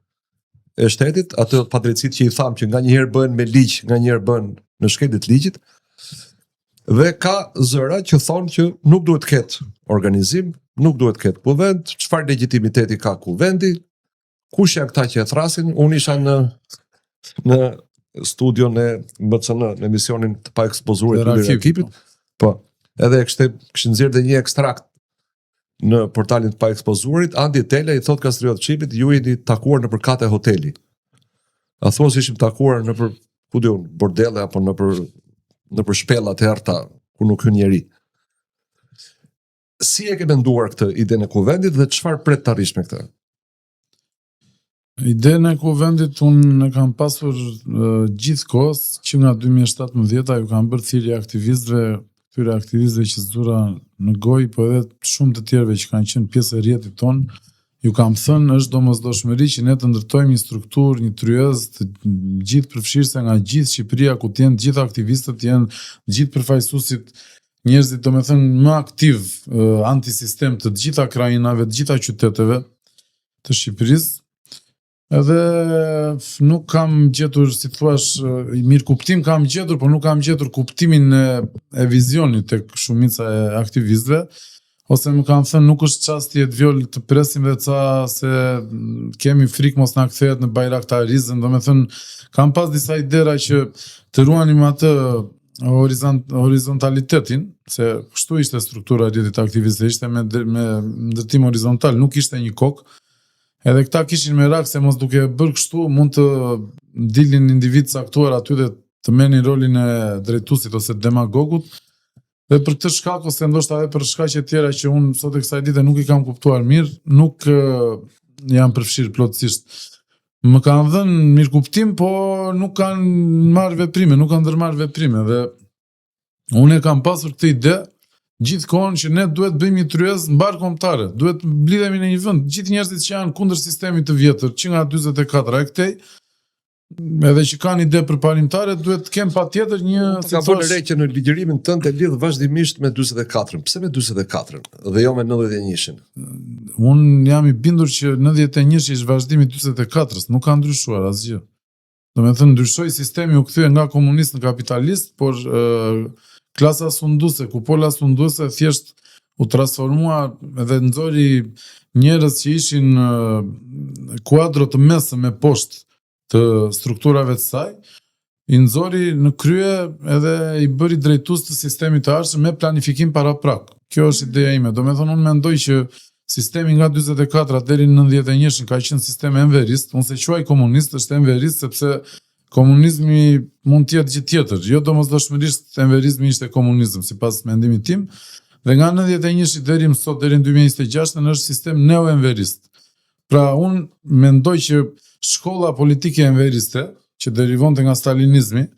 e shtetit, atë padrejtësitë që i tham që nganjëherë bëhen me ligj, nganjëherë bëhen në shkelje të ligjit. Dhe ka zëra që thonë që nuk duhet të ketë organizim, nuk duhet të ketë kuvend, çfarë legitimiteti ka kuvendi, kush janë këta që e thrasin. Unë isha në studion e MBCN, në emisionin të pa ekspozuarit të ekipit. Po, edhe kishin nxjerrë një ekstrakt në portalin të pa ekspozuarit. Andi Tela i thot kastriot Çipit, ju jeni takuar në përkate hoteli. A thua se ishim takuar në për, ku diun, bordele apo në për shpellat e errta ku nuk hyn njeri. Si e ke menduar këtë idenë e kuvendit dhe çfarë pret të arrish me këtë? Idenë e kuvendit unë e kam pasur gjithkohës, që nga 2017 ju kam bërë thirrje aktivistëve, këtyre aktivistëve që zura në gojë, po edhe shumë të tjerëve që kanë qenë pjesë e rrjetit ton, ju kam thënë është domosdoshmëri që ne të ndërtojmë një strukturë, një tryez të gjithë përfshirëse nga gjithë Shqipëria, ku të jenë gjithë aktivistët, të jenë gjithë përfaqësuesit, njerëzit domethënë më aktiv antisistem të gjitha krajinave, të gjitha qyteteve të Shqipërisë. Edhe nuk kam gjetur, si thuash, mirë kuptim kam gjetur, por nuk kam gjetur kuptimin e vizionit tek shumica e aktivistëve, ose më kanë thënë nuk është çasti të vjol të presim dhe ca se kemi frikë mos na kthehet në bajraktarizëm, domethënë kam pas disa idera që të ruanim atë horizontalitetin, se kështu ishte struktura e rrjetit aktivistëve, ishte me ndërtim horizontal, nuk ishte një kokë. Edhe këta kishin merak se mos duke bërë kështu mund të dilin individ caktuar aty dhe të merrnin rolin e drejtuesit ose demagogut. Dhe për këtë shkak ose ndoshta edhe për shkaqe tjera që unë sot e kësaj dite nuk i kam kuptuar mirë, nuk jam përfshirë plotësisht. Më kanë dhënë mirë kuptim, po nuk kanë marrë veprime, nuk kanë ndërmarrë veprime. Dhe unë e kam pasur këtë ide gjithkohon që ne duhet bëjmë një tryez mbar kombëtare, duhet mblidhemi në një vend, gjithë njerëzit që janë kundër sistemit të vjetër, që nga 44 e këtej, edhe që kanë ide përparimtare, duhet të kemë patjetër një... Ka bërë re që në ligjërimin tënd e lidh vazhdimisht me 44-ën. Pse me 44-ën dhe jo me 91-shin? Unë jam i bindur që 91-shi është vazhdimi 44-s, nuk ka ndryshuar asgjë. Domethënë ndryshoi sistemi, u kthye nga komunist në kapitalist, por klasa sunduese, kupola sunduese thjesht u transformua edhe nxori njerëz që ishin kuadro të mesëm e poshtë të strukturave të saj, i nxori në krye edhe i bëri drejtues të sistemit të ardhshëm me planifikim paraprak. Kjo është ideja ime. Domethënë unë mendoj që sistemi nga 44 deri në 91 ka qenë sistem enverist, unë se quaj komunist është enverist sepse komunizmi mund të jetë gjë tjetër, jo domosdoshmërisht enverizmi ishte komunizëm, sipas mendimit tim, dhe nga 91 deri më sot deri në 2026 është sistem neo-enverist. Pra unë mendoj që shkolla politike enveriste, që derivonte nga stalinizmi,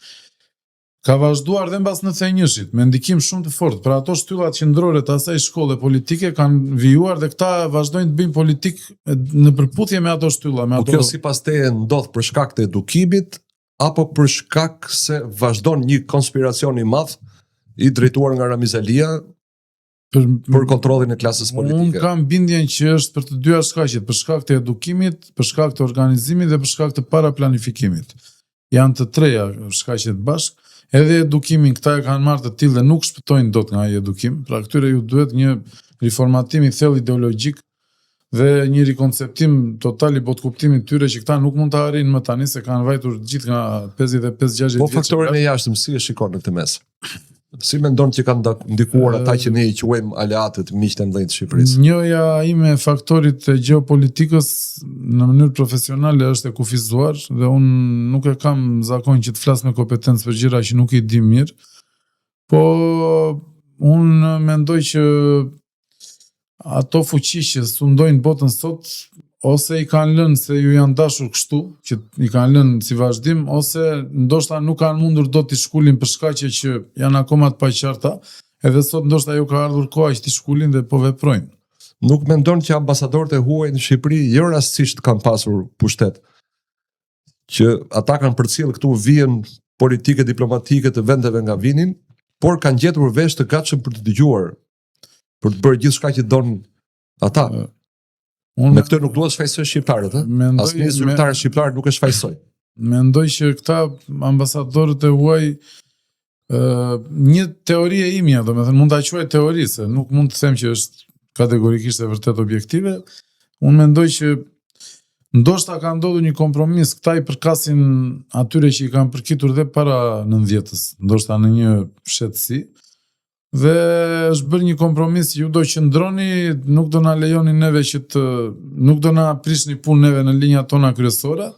ka vazhduar dhe mbas 91-shit, me ndikim shumë të fortë. Pra ato shtyllat qendrore të asaj shkolle politike kanë vijuar dhe këta vazhdojnë të bëjnë politikë në përputhje me ato shtylla. Po kjo sipas teje ndodh për shkak të edukimit, apo për shkak se vazhdon një konspiracion i madh i drejtuar nga Ramizalia për kontrollin e klasës politike? Unë kam bindjen që është për të dyja shkaqet, për shkak të edukimit, për shkak të organizimit dhe për shkak të paraplanifikimit. Janë të treja shkaqet bashkë. Edhe edukimin këta e kanë marrë të tillë dhe nuk shpëtojnë dot nga ai edukim. Pra këtyre ju duhet një riformatim i thellë ideologjik dhe një rikonceptim total i botkuptimit tyre që këta nuk mund të arrijnë më tani se kanë vajtur gjithë nga 55-60 vjeç. Po faktorin e jashtëm si e shikon në këtë mes? Si mendon që kanë ndikuar ata që ne i quajmë aleatët, miqtë e mëdhenj të Shqipërisë? Njëja ime e faktorit të gjeopolitikës në mënyrë profesionale është e kufizuar dhe unë nuk e kam zakon që të flas me kompetencë për gjëra që nuk i di mirë, po unë mendoj që ato fuqi që sundojnë botën sot, ose i kanë lënë se ju janë dashur kështu, që i kanë lënë si vazhdim, ose ndoshta nuk kanë mundur do t'i shkullin për shkaqe që janë akoma të paqarta, edhe sot ndoshta ju ka ardhur koha që t'i shkullin dhe po veprojnë. Nuk mendon që ambasadorët e huaj në Shqipëri jo rastësisht kanë pasur pushtet, që ata kanë përcjell këtu vijën politike, diplomatike të vendeve nga vinin, por kanë gjetur vesh të gatshëm për të dëgjuar, për të bërë gjithçka që don ata. Me këtë nuk duhet shfaqsoj shqiptarët, asnjë zyrtar shqiptar nuk e shfaqsoj. Mendoj që këta ambasadorët e huaj, një teori e imja, domethënë mund ta quaj teori, se nuk mund të them që është kategorikisht e vërtet objektive. Unë mendoj që ndoshta ka ndodhur një kompromis, këta i përkasin atyre që i kanë përkitur dhe para 90-s, ndoshta në një fshehtësi. Dhe është bërë një kompromis, ju do qëndroni, nuk do na lejoni neve që nuk do na prishni punë neve në linjat tona kryesore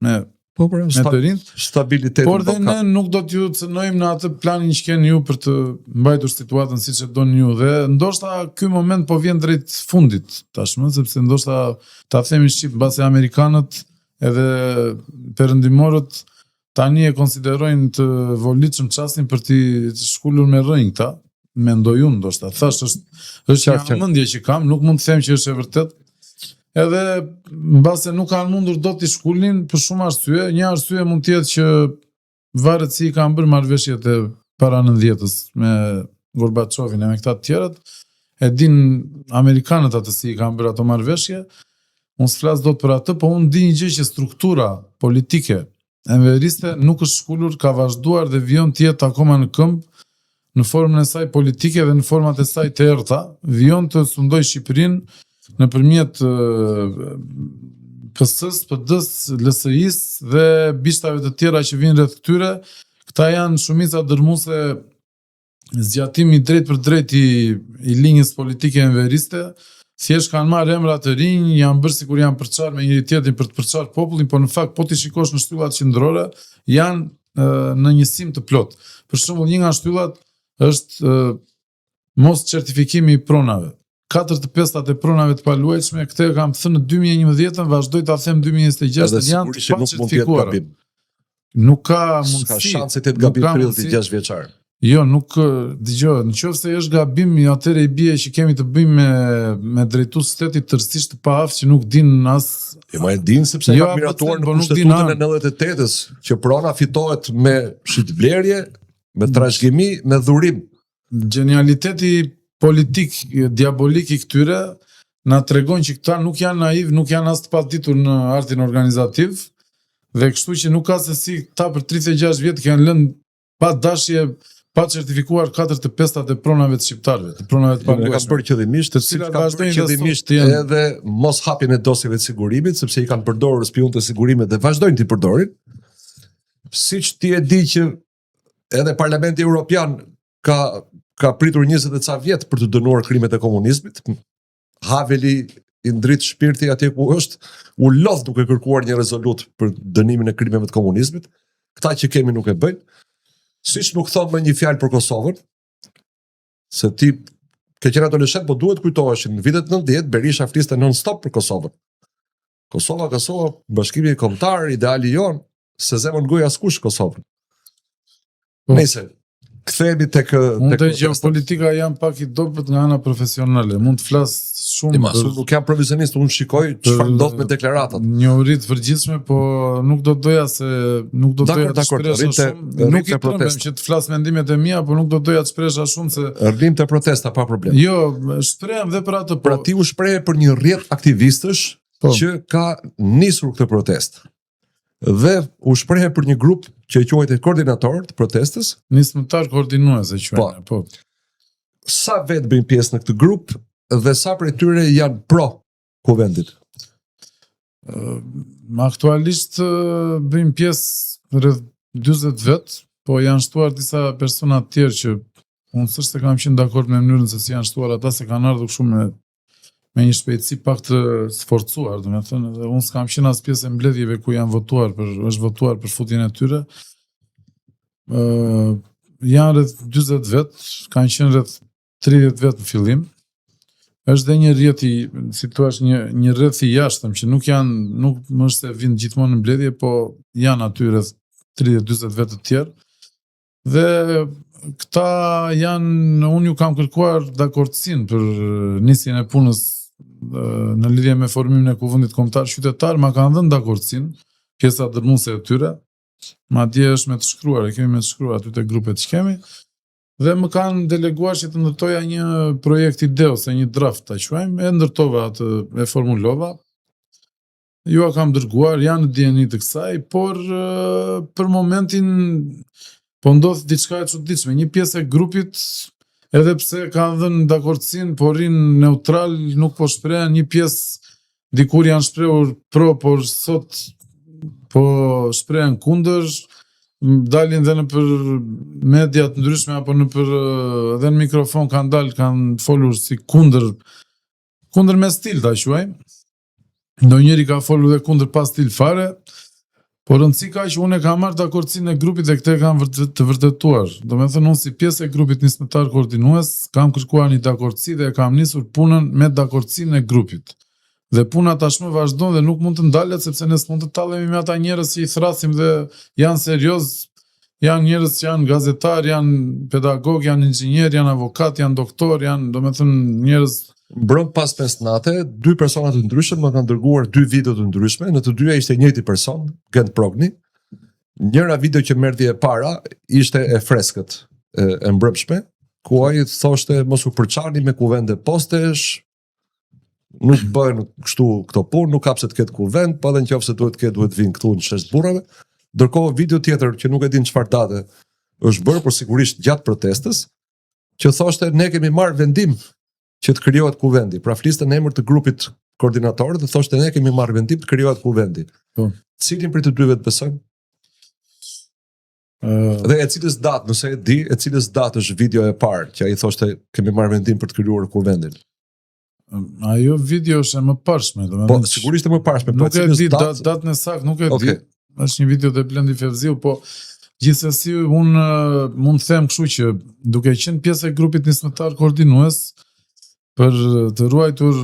me të rinj, stabilitet. Por dhe ne nuk do t'ju cënojmë në atë planin që keni ju për të mbajtur situatën siç e doni ju. Dhe ndoshta ky moment po vjen drejt fundit tashmë, sepse ndoshta ta themi shqip, mbase amerikanët edhe perëndimorët tani e konsiderojnë të volitshëm çastin për t'i shkullur me rrënjë këta. Mendoj unë, ndoshta thash është një mendje që kam, nuk mund të them që është e vërtet. Edhe mbase nuk kanë mundur do t'i shkullin për shumë arsye. Një arsye mund të jetë që varet si i kanë bërë marrëveshjet e para 90-s me Gorbaçovin e me këta të tjerët. E din amerikanët atë si i kanë bërë ato marrëveshje. Unë s'flas dot për atë, po unë di një gjë që struktura politike enveriste nuk është shkullur, ka vazhduar dhe vijon të jetë akoma në këmbë në formën e saj politike dhe në format e saj të errta, vijon të sundoj Shqipërinë nëpërmjet PS-s, PD-s, LSI-s dhe bishtave të tjera që vinë rreth këtyre. Këta janë shumica dërmuese zgjatimi drejt për drejt i linjës politike enveriste. Thjesht kanë marrë emra të rinj, janë bërë sikur janë përçarë me njëri tjetrin për të përçarë popullin, por në fakt po ti shikosh në shtyllat qendrore janë në njësim të plot. Për shembull, një nga shtyllat është mos certifikimi i pronave. 4/5 e pronave të paluajtshme, këtë e kam thënë në 2011, vazhdoj ta them 2026, janë të pacertifikuara. Nuk ka mundësi. Ka shanse të gabim 36 vjeçar. Jo, nuk dëgjoj, nëse është gabim, atëherë i bie që kemi të bëjmë me drejtues shtetit tërësisht të paaftë që nuk din as. Ma e din sepse ka miratuar në kushtetutën e 98-s që prona fitohet me shitblerje, me trashëgimi, me dhurim. Genialiteti politik, diabolik i këtyre na tregon që këta nuk janë naiv, nuk janë as të paditur në artin organizativ, dhe kështu që nuk ka se si ta për 36 vjet kanë lënë pa dashje, pa certifikuar 4/5 e pronave të shqiptarëve, të pronave të paluajtshme. Ka bërë qëllimisht, të cilat kanë bërë qëllimisht edhe mos hapjen e dosjeve të sigurimit, sepse i kanë përdorur spionët e sigurimit dhe vazhdojnë t'i përdorin. Siç ti e di që edhe Parlamenti Evropian ka pritur 20 e ca vjet për të dënuar krimet e komunizmit. Haveli i ndrit shpirti atje ku është, u lodh duke kërkuar një rezolut për dënimin e krimeve të komunizmit. Këta që kemi nuk e bëjnë. Siç nuk thon më një fjalë për Kosovën, se ti ke qenë adoleshent, po duhet kujtohesh në vitet 90 Berisha fliste non-stop për Kosovën. Kosova, Bashkimi Kombëtar, ideali jon, se zemën goja askush Kosovën. Nëse kthehemi tek geopolitika jam pak i dobët nga ana profesionale. Mund të flas shumë. Nuk jam provizionist, unë shikoj çfarë ndodh me deklaratat. Njohuri të përgjithshme, po nuk do doja të shpresha shumë. Nuk i problem që të flas mendimet e mia, por nuk do doja të shpresha shumë se rrim të protesta pa problem. Jo, shprehem dhe për atë. Pra ti u shpreh për një rrjet aktivistësh që ka nisur këtë protestë. Dhe u shpreh për një grup që quhet koordinator të protestës, nismëtar koordinues e quajnë. Po. Sa vetë bëjnë pjesë në këtë grup dhe sa prej tyre janë pro kuvendit? Aktualisht bëjmë pjesë rreth 40 vet, po janë shtuar disa persona të tjerë që unë s'është se kam qenë dakord me mënyrën se si janë shtuar ata, se kanë ardhur kështu me një shpejtësi pak të sforcuar, domethënë, dhe unë s'kam qenë as pjesë e mbledhjeve ku është votuar për futjen e tyre. Janë rreth 40 vet, kanë qenë rreth 30 vet në fillim. është dhe një rrjet i, si thua, një rreth i jashtëm që nuk më është se vinë gjithmonë në mbledhje, po janë aty rreth 30-40 vjet të tjerë. Dhe këta unë ju kam kërkuar dakordsinë për nisjen e punës në lidhje me formimin e Kuvendit Kombëtar Qytetar, ma kanë dhënë dakordsinë pjesa dërmuese e tyre. Madje është me të shkruar, e kemi me të shkruar aty te grupet që kemi. Dhe më kanë deleguar që të ndërtoja një projekt ide ose një draft, ta quajmë, e ndërtova atë, e formulova. Ju a kam dërguar, janë në dieni të kësaj, por për momentin po ndodh diçka e çuditshme. Një pjesë e grupit, edhe pse kanë dhënë dakordsinë, po rinë neutral, nuk po shprehen. Një pjesë dikur janë shprehur pro, por sot po shprehen kundër. Dalin dhe në për mediat ndryshme apo në për edhe në mikrofon kanë folur si kundër me stil, ta quajmë. Ndonjëri ka folur dhe kundër pas stil fare, por rëndësi ka që unë e kam marrë dakordsinë e grupit dhe këte kam të vërtetuar. Do me thënë unë si pjesë e grupit nismëtar koordinues, kam kërkuar një dakordsi dhe kam nisur punën me dakordsinë e grupit. Dhe puna tashmë vazhdon dhe nuk mund të ndalet, sepse ne s'mund të tallemi me ata njerëz që i thrasim dhe janë serioz, janë njerëz që janë gazetar, janë pedagog, janë inxhinier, janë avokat, janë doktor, janë, do me thënë, njerëz. Mbrëm pas mesnate, 2 persona të ndryshëm më kanë dërguar 2 video të ndryshme, në të dyja ishte njëjti person, Gent Progni. Njëra video që merrti e para ishte e freskët, e mbrëmshme, ku ai thoshte mos u përçani me kuvende postesh, nuk bëhen kështu këto punë, nuk ka pse të ketë kuvend, pa edhe nëse duhet vinë këtu në shesh burrave. Ndërkohë video tjetër që nuk e din çfarë date është bërë, por sigurisht gjatë protestës, që thoshte ne kemi marrë vendim që të krijohet kuvendi. Pra fliste në emër të grupit koordinatorë dhe thoshte ne kemi marrë vendim të krijohet kuvendi. Cilin prej të dyve të besojmë? Dhe e cilës datë, nëse e di, e cilës datë është video e parë që ai thoshte kemi marrë vendim për të krijuar kuvendin? Ajo video është e më parshme. Po, sigurisht e më parshme. Nuk e di, datën e saktë nuk e di. Është një video të Blendi Fevziu, po gjithsesi unë mund të them kështu që duke qenë pjesë e grupit nismëtar koordinues, për të ruajtur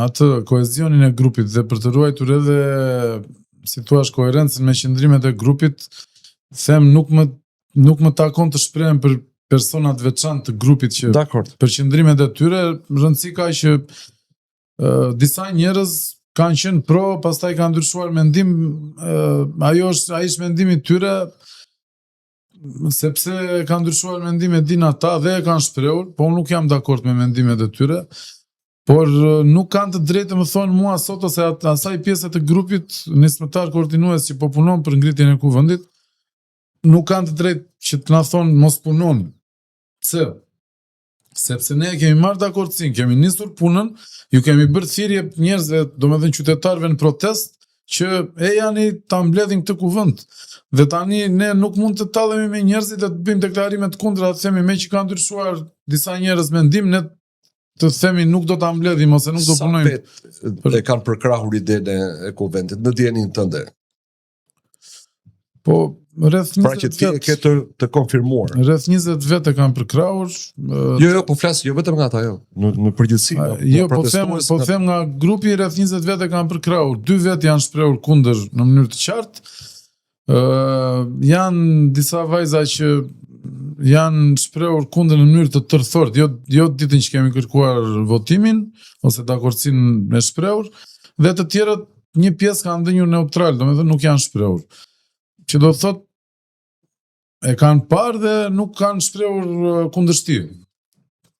atë kohezionin e grupit dhe për të ruajtur edhe, si thua, koherencën me qëndrimet e grupit, them nuk më takon të shprehem për personat veçantë të grupit që për qëndrimet e tyre, rëndësi ka që disa njerëz kanë qenë pro, pastaj kanë ndryshuar mendim, ai është mendimi i tyre, sepse kanë ndryshuar mendime din ata dhe e kanë shprehur, po unë nuk jam dakord me mendimet e tyre, por nuk kanë të drejtë më thonë mua sot ose asaj pjesë të grupit nismëtar koordinues që po punon për ngritjen e kuvendit, nuk kanë të drejtë që të na thonë mos punoni. Pse? Sepse ne kemi marrë dakordsinë, kemi nisur punën, ju kemi bërë thirrje njerëzve, domethënë qytetarëve në protest, që janë ta mbledhin këtë kuvend. Dhe tani ne nuk mund të tallemi me njerëzit dhe të bëjmë deklarime të kundëra, të themi me që kanë ndryshuar disa njerëz mendim, ne të themi nuk do ta mbledhim ose nuk do punojmë. Sa vetë e kanë përkrahur idenë e kuvendit në dijenin tënde? Po rreth 20 pra që ti e ke të konfirmuar. Rreth 20 vjet e kanë përkrahur. Jo, po flas jo vetëm nga ata, jo. Në përgjithësi. Jo, po them nga grupi rreth 20 vjet e kanë përkrahur. 2 vjet janë shprehur kundër në mënyrë të qartë. Janë disa vajza që janë shprehur kundër në mënyrë të tërthort, jo ditën që kemi kërkuar votimin ose dakordsinë e shprehur, dhe të tjerët një pjesë kanë dhënë neutral, domethënë nuk janë shprehur. Që do të thot e kanë parë dhe nuk kanë shprehur kundërshti.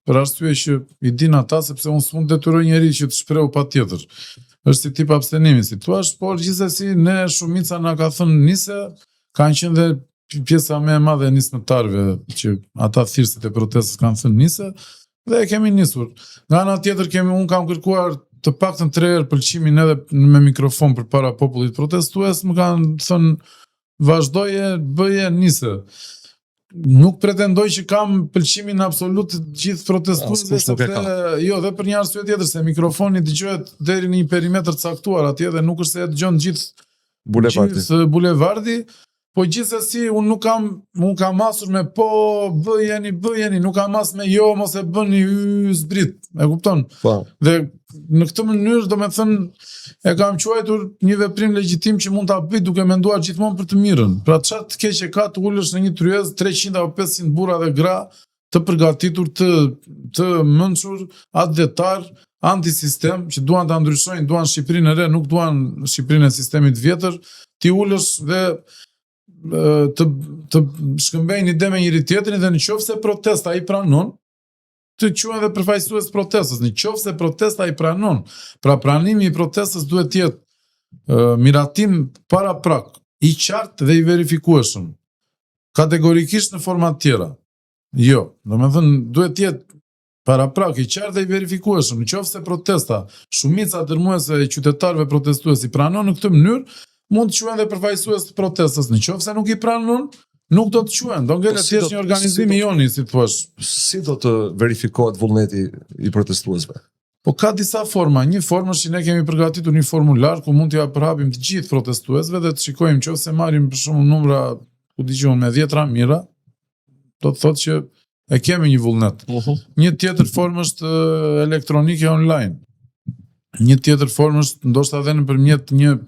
Për arsye që i din ata, sepse unë s'mund detyroj njeri që të shprehu patjetër. Është si tip abstenimi, si thua, por gjithsesi ne shumica na ka thënë nise, kanë qenë dhe pjesa më e madhe e nismëtarëve që ata thirrësit e protestës kanë thënë nise dhe e kemi nisur. Nga ana tjetër unë kam kërkuar të paktën 3 herë pëlqimin edhe me mikrofon përpara popullit protestues, më kanë thënë vazhdoje, bëje, nise. Nuk pretendoj që kam pëlqimin absolut të gjithë protestuesve, sepse jo, dhe për një arsye tjetër, se mikrofoni dëgjohet deri në një perimetër caktuar atje dhe nuk është se e dëgjon gjithë bulevardi, Po gjithsesi unë kam masur me po, bëjeni, nuk kam mas me jo, mos e bëni zbrit, e kupton? Po. Dhe në këtë mënyrë, do me thënë, e kam quajtur një veprim legjitim që mund ta bëj duke menduar gjithmonë për të mirën. Pra çfarë të keq e ka të ulësh në një tryezë 300 apo 500 burra dhe gra të përgatitur të mençur, atletar, antisistem, që duan ta ndryshojnë, duan Shqipërinë e re, nuk duan Shqipërinë e sistemit vjetër, ti ulësh dhe të shkëmbejnë ide me njëri tjetrin dhe nëse protesta i pranon, të quhen dhe përfaqësues protestës. Nëse protesta i pranon, pra pranimi i protestës duhet të jetë miratim para prak, i qartë dhe i verifikueshëm. Kategorikisht në forma të tjera. Jo, domethënë duhet të jetë para prak, i qartë dhe i verifikueshëm. Nëse protesta, shumica dërmuese e qytetarëve protestues i pranon në këtë mënyrë, mund të quhen dhe përfaqësues të protestës. Nëse nuk i pranon, nuk do të quhen. Do ngelen thjesht një organizim i joni, si thua. Si do të verifikohet vullneti i protestuesve? Po ka disa forma. Një formë është që ne kemi përgatitur një formular ku mund t'ja përhapim të gjithë protestuesve dhe të shikojmë nëse marrim për shembull numra, ku dëgjojmë me 10 mira, do të thotë që e kemi një vullnet. Një tjetër formë është elektronike online. Një tjetër formë është ndoshta edhe nëpërmjet një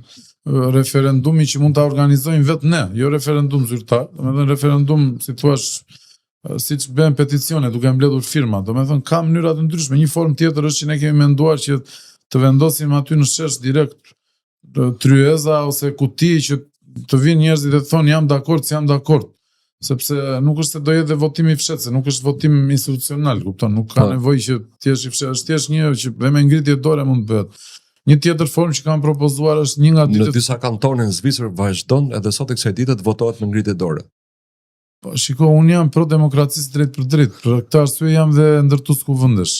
referendumi që mund ta organizojmë vetë ne, jo referendum zyrtar, domethënë referendum, si thua, siç bën peticione duke mbledhur firma, domethënë ka mënyra të ndryshme. Një formë tjetër është që ne kemi menduar që të vendosim aty në shesh direkt tryeza ose kuti që të vinë njerëzit dhe të thonë jam dakord, jam dakord, sepse nuk është se do jetë votimi i fshehtë, nuk është votim institucional, kupton, nuk ka nevojë që të jesh i fshehtë, është thjesht një që dhe me ngritje dore mund të bëhet. Një tjetër formë që kam propozuar është një nga ditët... Në disa kantone në Zvicër vazhdon edhe sot e kësaj dite të votohet me ngritje dore. Po, shiko, unë jam pro demokracisë drejt për drejt, për këtë arsye jam dhe ndërtues kuvendësh.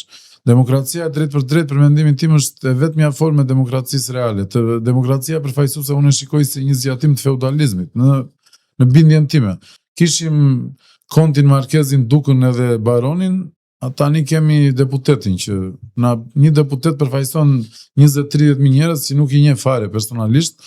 Demokracia drejt për mendimin tim është vetmja formë e demokracisë reale. Demokracia përfaqësuese unë e shikoj si një zgjatim të feudalizmit në bindjen time. Kishim Kontin, Markezin, Dukën edhe Baronin, tani kemi deputetin që një deputet përfaqëson 20-30 mijë njerëz që nuk i njeh fare personalisht,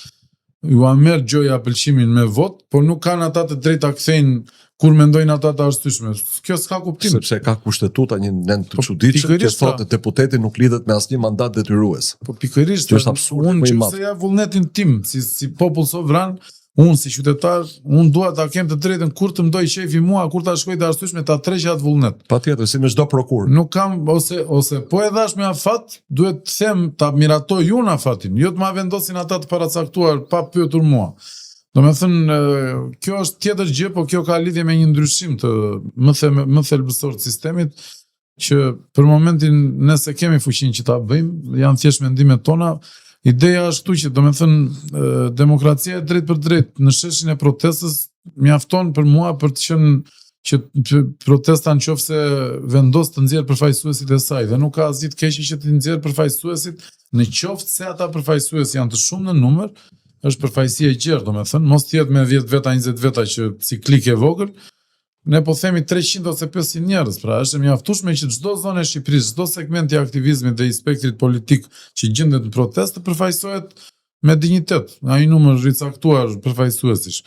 ju a merr gjoja pëlqimin me vot, por nuk kanë ata të drejta kthejnë kur mendojnë ata të arsyeshme. Kjo s'ka kuptim. Sepse ka kushtetuta një nend të çuditshëm që thotë deputeti nuk lidhet me asnjë mandat detyrues. Po pikërisht, është absurd. Unë që ja vullnetin tim si popull sovran, unë si qytetar, unë dua ta kem të drejtën kur të mdoj shefi mua, kur ta shkoj të arsyeshme ta treqja atë vullnet. Patjetër, si me çdo prokuror. Nuk kam ose po e dhash me afat, duhet të them ta miratoj unë afatin, jo të ma vendosin ata të paracaktuar pa pyetur mua. Domethënë, kjo është tjetër gjë, po kjo ka lidhje me një ndryshim të më thelbësor të sistemit, që për momentin nëse kemi fuqinë që ta bëjmë, janë thjesht mendimet tona. Ideja është këtu që, domethënë, demokracia e drejt për drejt në sheshin e protestës mjafton për mua për të qenë që protesta nëse vendos të nxjerrë përfaqësuesit e saj dhe nuk ka asgjë të keqe që të nxjerrë përfaqësuesit, në qoftë se ata përfaqësues janë të shumë në numër, është përfaqësi e gjerë, domethënë, mos të jetë me 10 veta, 20 veta që si klik e vogël. Ne po themi 300 ose 500 njerëz, pra është e mjaftueshme që çdo zonë e Shqipërisë, çdo segment i aktivizmit dhe i spektrit politik që gjendet në protestë të përfaqësohet me dinjitet, ai numër i caktuar përfaqësuesish.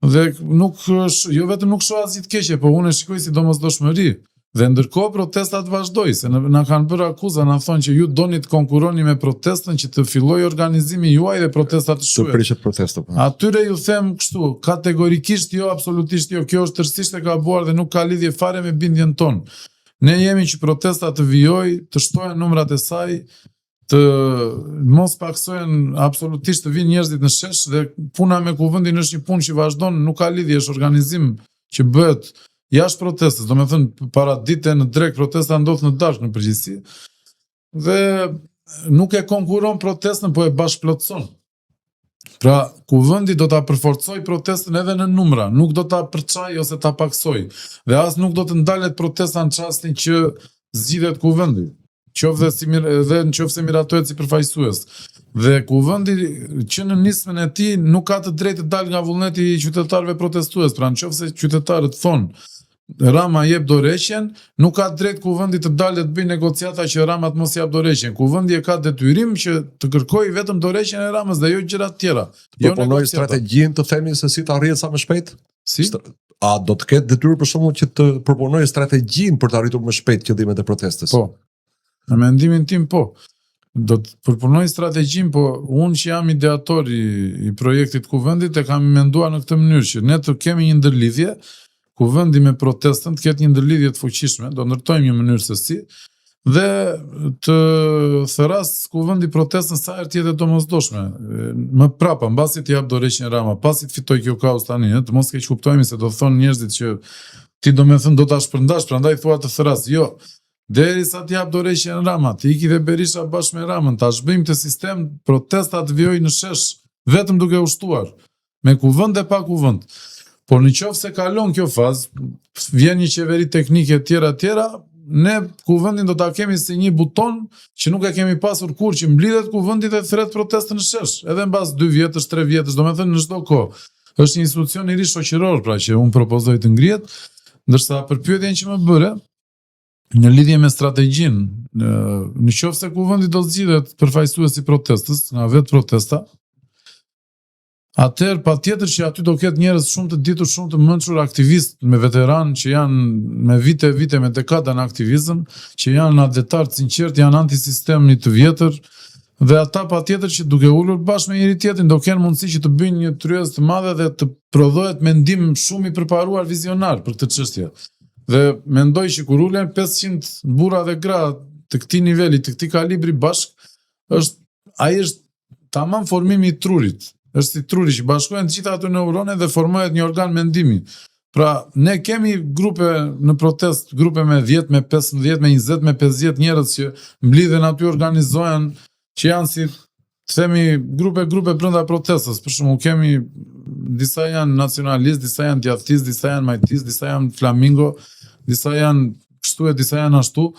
Dhe jo vetëm nuk shoh asgjë të keqe, po unë e shikoj si domosdoshmëri. Dhe ndërkohë protestat vazhdoi, se na kanë bërë akuza, na thonë që ju doni të konkuroni me protestën, që të fillojë organizimi juaj dhe protestat të shuhet. Të prishet protesta. Atyre ju them kështu, kategorikisht jo, absolutisht jo, kjo është tërësisht e gabuar dhe nuk ka lidhje fare me bindjen tonë. Ne jemi që protesta të vijojë, të shtohen numrat e saj, të mos paksohen absolutisht, të vinë njerëzit në shesh dhe puna me kuvendin është një punë që vazhdon, nuk ka lidhje, është organizim që bëhet jashtë protestës, do me thënë para dite në drek protesta ndodh në darkë në përgjithësi, dhe nuk e konkuron protestën, po e bashkëplotëson. Pra, kuvendi do ta përforcoj protestën edhe në numra, nuk do ta përçaj ose ta paksoj, dhe as nuk do të ndalet protesta në çastin që zgjidhet kuvendi, dhe në qoftë se miratohet si përfaqësues. Dhe kuvendi që në nismën e tij nuk ka të drejtë të dalë nga vullneti i qytetarëve protestues, pra në qoftë se qytetarët thonë Rama jep dorëheqjen, nuk ka drejt kuvendi të dalë të bëjë negociata që Rama të mos jap dorëheqjen. Kuvendi ka detyrim që të kërkojë vetëm dorëheqjen e Ramës dhe jo gjëra të tjera. Jo proponoj strategjinë të themi se si të arrihet sa më shpejt? Si? A do të ketë detyrë për shembull që të proponojë strategjinë për të arritur më shpejt qëllimet e protestës? Po. Në mendimin tim po. Do të përpunoj strategjinë, po unë që jam ideator i projektit kuvendit e kam menduar në këtë mënyrë që ne të kemi një ndërlidhje, kuvendi me protestën të ketë një ndërlidhje të fuqishme, do ndërtojmë një mënyrë se si, dhe të thëras kuvendi protestën sa herë tjetër domosdoshme. Më prapa, mbasi të jap dorëheqjen Rama, pasi të fitoj kjo kaos tani, të mos keq kuptojmë se do thonë njerëzit që ti do me thënë do ta shpërndash, prandaj thua të thëras. Jo. Derisa të jap dorëheqjen Rama, të iki dhe Berisha bashkë me Ramën, ta zhbëjmë të sistem, protesta të vijojë në shesh, vetëm duke ushtuar, me kuvend e pa kuvend. Por në qoftë se kalon kjo fazë, vjen një qeveri teknike tjera, ne kuvendin do ta kemi si një buton që nuk e kemi pasur kur, që mblidhet kuvendi dhe thret protestën në shesh, edhe mbas 2 vjetësh, 3 vjetësh, do me thënë në çdo kohë. Është një institucion i ri shoqëror, pra që unë propozoj të ngrihet, ndërsa për pyetjen që më bëre, në lidhje me strategjinë, në qoftë se kuvendi do zgjidhet përfaqësuesi protestës, nga vetë protesta, atëherë patjetër që aty do ketë njerëz shumë të ditur, shumë të mençur, aktivistë me veteranë që janë me vite me dekada në aktivizëm, që janë advetar të sinqert, janë antisistemi të vjetër, dhe ata patjetër që duke ulur bashkë me njëri tjetrin do kenë mundësi që të bëjnë një tryezë të madhe dhe të prodhohet mendim shumë i përparuar vizionar për këtë çështje. Dhe mendoj që kur ulen 500 burra dhe gra të këtij niveli, të këtij kalibri bashkë, ai është tamam formimi i trurit. Është si truri që bashkohen të gjitha ato neurone dhe formohet një organ mendimi. Pra, ne kemi grupe në protest, grupe me 10, me 15, me 20, me 50 njerëz që mblidhen aty, organizohen, që janë si, të themi, grupe brenda protestës. Për shembull, kemi disa janë nacionalist, disa janë djathtist, disa janë majtist, disa janë flamingo, disa janë kështu e disa janë ashtu,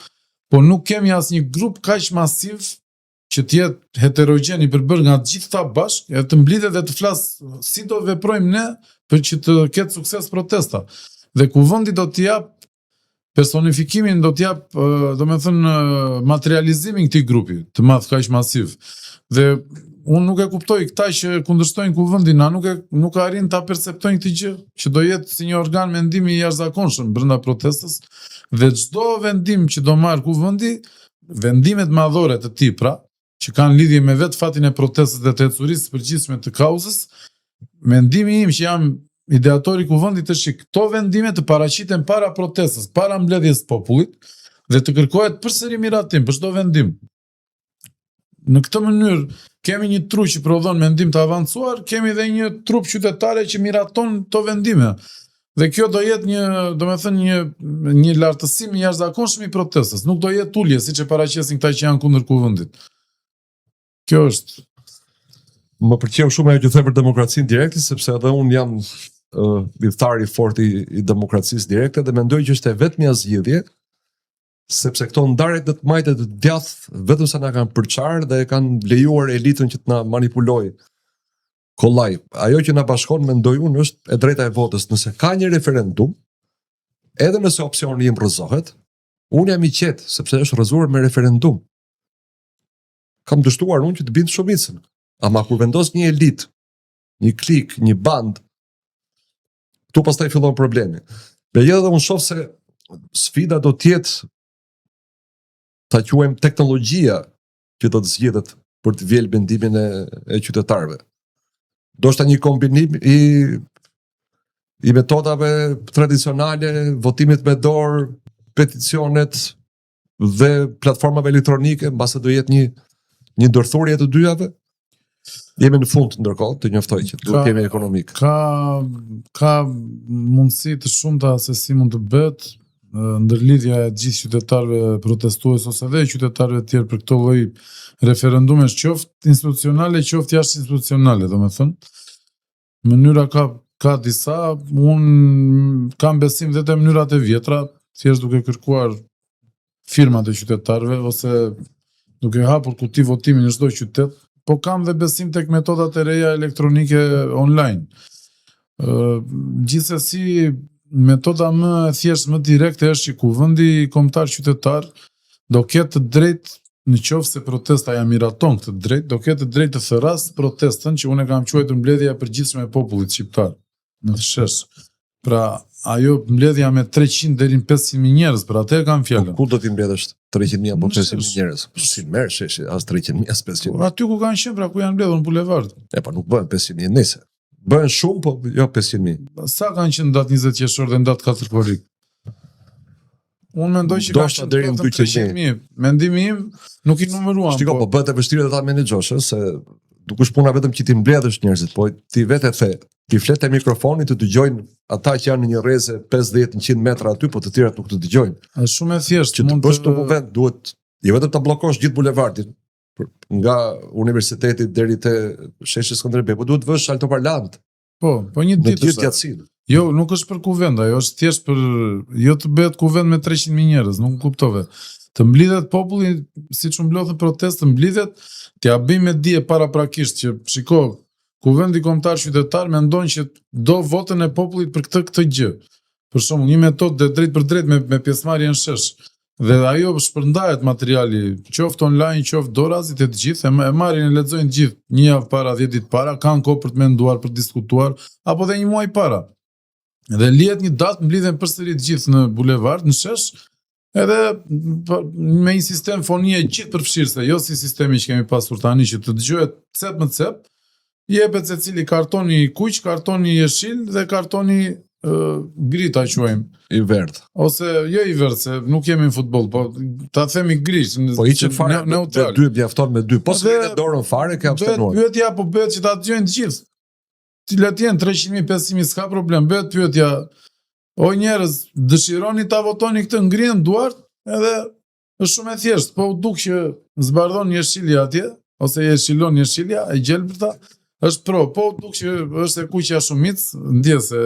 po nuk kemi asnjë grup kaq masiv që të jetë heterogjen i përbërë nga të gjithë ta bashkë, e të mblidhet dhe të flasë si do veprojmë ne për që të ketë sukses protesta. Dhe kuvendi do të jap personifikimin, do të jap, do me thënë, materializimin këtij grupi të madh kaq masiv. Dhe unë nuk e kuptoj këta që kundërshtojnë kuvendin, na nuk arrin ta perceptojnë këtë gjë, që do jetë si një organ mendimi i jashtëzakonshëm brenda protestës, dhe çdo vendim që do marr kuvendi, vendimet madhore të tij pra, që kanë lidhje me vetë fatin e protestës dhe të ecurisë përgjithshme të kauzës, mendimi im që jam ideatori i kuvendit është që këto vendime të paraqiten para protestës, para mbledhjes së popullit dhe të kërkohet përsëri miratim për çdo vendim. Në këtë mënyrë kemi një trup që prodhon mendim të avancuar, kemi dhe një trup qytetare që miraton këto vendime. Dhe kjo do jetë një lartësim i jashtëzakonshëm i protestës. Nuk do jetë ulje siç e paraqesin këta që janë kundër kuvendit. Kjo është. Më pëlqeu shumë ajo që the për demokracinë direkte, sepse edhe unë jam udhëtar i fortë i demokracisë direkte dhe mendoj që është e vetmja zgjidhje, sepse këto ndarjet të majtë të djathtë vetëm sa na kanë përçarë dhe kanë lejuar elitën që të na manipulojë. Kollaj, ajo që na bashkon mendoj unë është e drejta e votës. Nëse ka një referendum, edhe nëse opsioni im rrëzohet, unë jam i qetë, sepse është rrëzuar me referendum. Kam dështuar unë që të bindë shumicën. Ama kur vendos një elit, një klik, një band, tu pastaj fillon problemi. Dhe edhe unë shoh se sfida do tjetë ta quajmë teknologjia që do të zgjidhet për të vjel bendimin e qytetarëve. Do shta një kombinim i metodave tradicionale, votimit me dorë, peticionet dhe platformave elektronike, mbase do jetë një ndërthurje të dyjave. Jemi në fund ndërkohë, të njoftoj që duhet jemi ekonomik. Ka mundësi të shumta se si mund të bëhet ndërlidhja e gjithë qytetarëve protestues ose dhe qytetarëve të tjerë për këto lloj referendumesh, qoftë institucionale, qoftë jashtë institucionale, domethënë. Mënyra ka disa, unë kam besim dhe te mënyrat e vjetra, thjesht duke kërkuar firmat e qytetarëve ose duke hapur kuti votimi në çdo qytet, po kam dhe besim tek metodat e reja elektronike online. Gjithsesi, metoda më e thjeshtë, më direkte është që kuvendi kombëtar qytetar do ketë të drejtë, në qoftë se protesta ja miraton këtë drejt, do ketë të drejtë të thërras protestën që unë e kam quajtur mbledhja e përgjithshme e popullit shqiptar në shesh. Pra, ajo mbledhja me 300 deri në 500.000 njerëz, për atë e kam fjalën. Ku do t'i mbledhësh 300.000 apo 500.000 njerëz? Si merr sheshi as 300.000 as 500.000. Aty ku kanë qenë, pra ku janë mbledhur në bulevard. Po nuk bëhen 500.000 nëse. Bëhen shumë, po jo 500.000. Sa kanë qenë datë 20 qershor dhe në datë 4 korrik? Unë mendoj që ka qenë deri në 200.000. Mendimi im nuk i numëruam. Shiko, po bëhet e vështirë ta menaxhosh, se nuk është puna vetëm që ti mbledhësh njerëzit, po ti vetë the, ti flet te mikrofoni të dëgjojnë ata që janë në një rrezë 50-100 metra aty, po të tjerat nuk të dëgjojnë. Është shumë e thjeshtë. Që të bësh të moment duhet jo vetëm ta bllokosh gjithë bulevardin nga universiteti deri te sheshi Skënderbeu, po duhet vësh altoparlant. Po një ditë të gjatësinë. Jo, nuk është për kuvend, ajo është thjesht për jo të bëhet kuvend me 300.000 njerëz, nuk kuptove. Të mblidhet populli, siç u mblodhën protestë, mblidhet, t'ja bëjmë me dije paraprakisht që shiko, kuvendi kombëtar qytetar mendon që do votën e popullit për këtë gjë. Për shembull, një metodë drejt për drejt me pjesëmarrje në shesh. Dhe ajo shpërndahet materiali, qoftë online, qoftë dorazit e të gjithë, e marrin e lexojnë të gjithë, një javë para, 10 ditë para, kanë kohë për të menduar, për të diskutuar, apo dhe një muaj para. Dhe lihet një datë, mblidhen përsëri të gjithë në bulevard, në shesh, edhe me një sistem fonie gjithë përfshirëse, jo si sistemi që kemi pasur tani që të dëgjohet cep më cep, jepet secili kartoni kuq, kartoni jeshil dhe kartoni gri ta quajmë. I verdh. Ose jo i verdh, se nuk jemi në futboll, po ta themi gri. Po i që fare, neutral. Dy bjafton me dy. Po se vetë dorën fare ke abstenuar. Pyetja po bëhet që ta dëgjojnë të gjithë. Ti le të jenë 300.000, 500.000, s'ka problem. Bëhet pyetja, o njerëz, dëshironi ta votoni këtë, ngrihen duart, edhe është shumë e thjeshtë. Po u duk që zbardhon jeshilja atje, ose jeshilon jeshilja, e gjelbërta, është pro, po duk që është e kuqja shumic, ndje se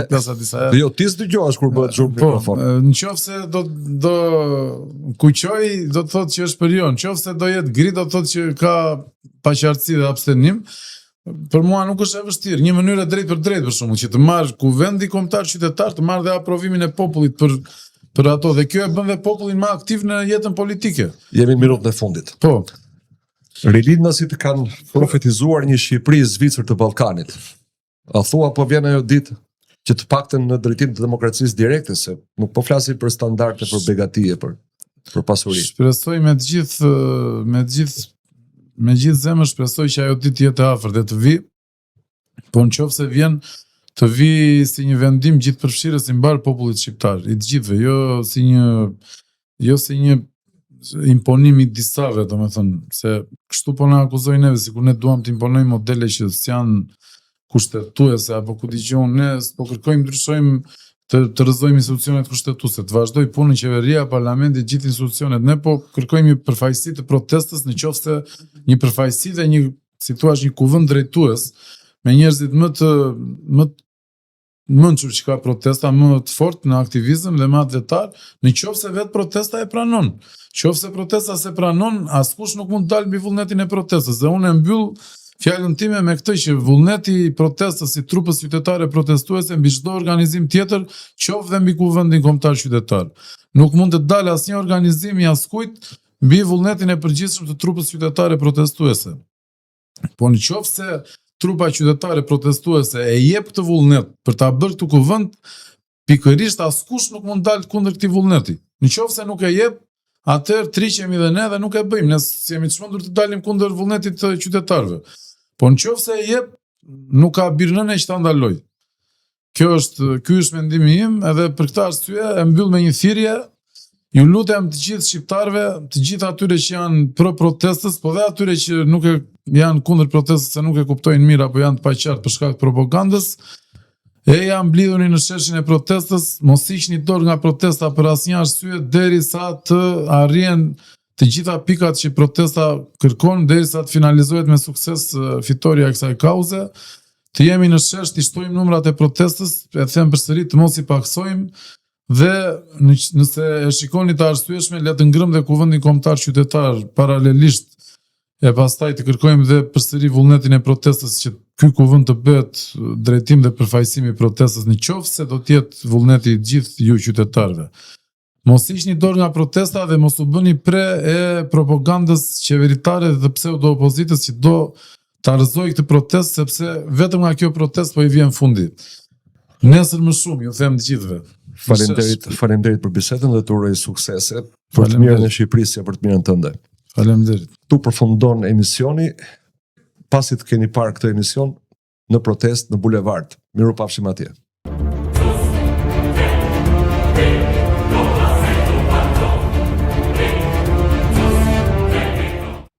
plasa disa herë. Jo, ti s'dëgjohesh kur bëhet zhurmë mikrofon. Në qoftë se do kuqoj, do të thotë që është për jo. Në qoftë se do jetë gri, do të thotë që ka paqartësi dhe abstenim. Për mua nuk është e vështirë, një mënyrë drejt për drejt për shkakun që të marr kuvendi kombëtar qytetar, të marr dhe aprovimin e popullit për ato, dhe kjo e bën dhe popullin më aktiv në jetën politike. Jemi në minutën e fundit. Po. Rilindësit kanë profetizuar një Shqipëri Zvicër të Ballkanit. A thua po vjen ajo ditë që të paktën në drejtim të demokracisë direkte, se nuk po flasim për standarde, për begatije, për pasuri. Shpresoj me gjithë zemër, shpresoj që ajo ditë jetë afër dhe të vi, po në qoftë se vjen, të vi si një vendim gjithë përfshirës i mbar popullit shqiptar, i të gjithëve, jo si një imponim i disave, domethënë, se kështu po na akuzojnë neve, sikur ne duam të imponojmë modele që s'janë kushtetuese, apo ku dëgjojmë ne, po kërkojmë ndryshojmë të rrëzojmë institucionet kushtetuese, të vazhdoj punën qeveria, parlamenti, gjithë institucionet. Ne po kërkojmë një përfaqësi të protestës, në qoftë se një përfaqësi dhe një situash, një kuvend drejtues me njerëzit më të mençur që ka protesta, më të fortë në aktivizëm dhe më atletar, në qoftë se vetë protesta e pranon. Qoftë se protesta se pranon, askush nuk mund të dalë mbi vullnetin e protestës. Dhe unë e mbyll fjalën time me këtë që vullneti i protestës si trupës qytetare protestuese mbi çdo organizim tjetër, qoftë dhe mbi kuvendin kombëtar qytetar. Nuk mund të dalë asnjë organizim i askujt mbi vullnetin e përgjithshëm të trupës qytetare protestuese. Po në qoftë se trupa qytetare protestuese e jep këtë vullnet për ta bërë këtë kuvend, pikërisht askush nuk mund dalë kundër këtij vullneti. Në qoftë se nuk e jep, atëherë triqemi dhe ne dhe nuk e bëjmë, ne jemi të çmendur të dalim kundër vullnetit të qytetarëve. Po në qoftë se e jep, nuk ka birnën që ta ndaloj. Ky është mendimi im, edhe për këtë arsye e mbyll me një thirrje. Ju lutem të gjithë shqiptarëve, të gjithë atyre që janë pro protestës, po dhe atyre që nuk janë kundër protestës, se nuk e kuptojnë mirë apo janë të paqartë për shkak të propagandës, e janë mblidhuni në sheshin e protestës, mos hiqni dorë nga protesta për asnjë arsye derisa të arrijnë të gjitha pikat që protesta kërkon, derisa të finalizohet me sukses fitoria e kësaj kauze. Të jemi në shesh, të shtojmë numrat e protestës, e them përsëri, të mos i paksojmë. Dhe nëse e shikoni të arsyeshme, le të ngrëm dhe kuvendin kombëtar qytetar paralelisht e pastaj të kërkojmë dhe përsëri vullnetin e protestës që ky kuvend të bëhet drejtim dhe përfaqësim i protestës në qoftë se do të jetë vullneti i gjithë ju qytetarëve. Mos hiqni dorë nga protesta dhe mos u bëni pre e propagandës qeveritare dhe pseudo opozitës që do ta rrëzojë këtë protestë sepse vetëm nga kjo protestë po i vjen fundi. Nesër më shumë, ju them të gjithëve. Faleminderit për bisedën dhe të uroj suksese për të mirën e Shqipërisë e për të mirën tënde. Faleminderit. Tu përfundon emisioni, pasi të keni parë këtë emision në protestë në bulevard. Mirupafshim atje.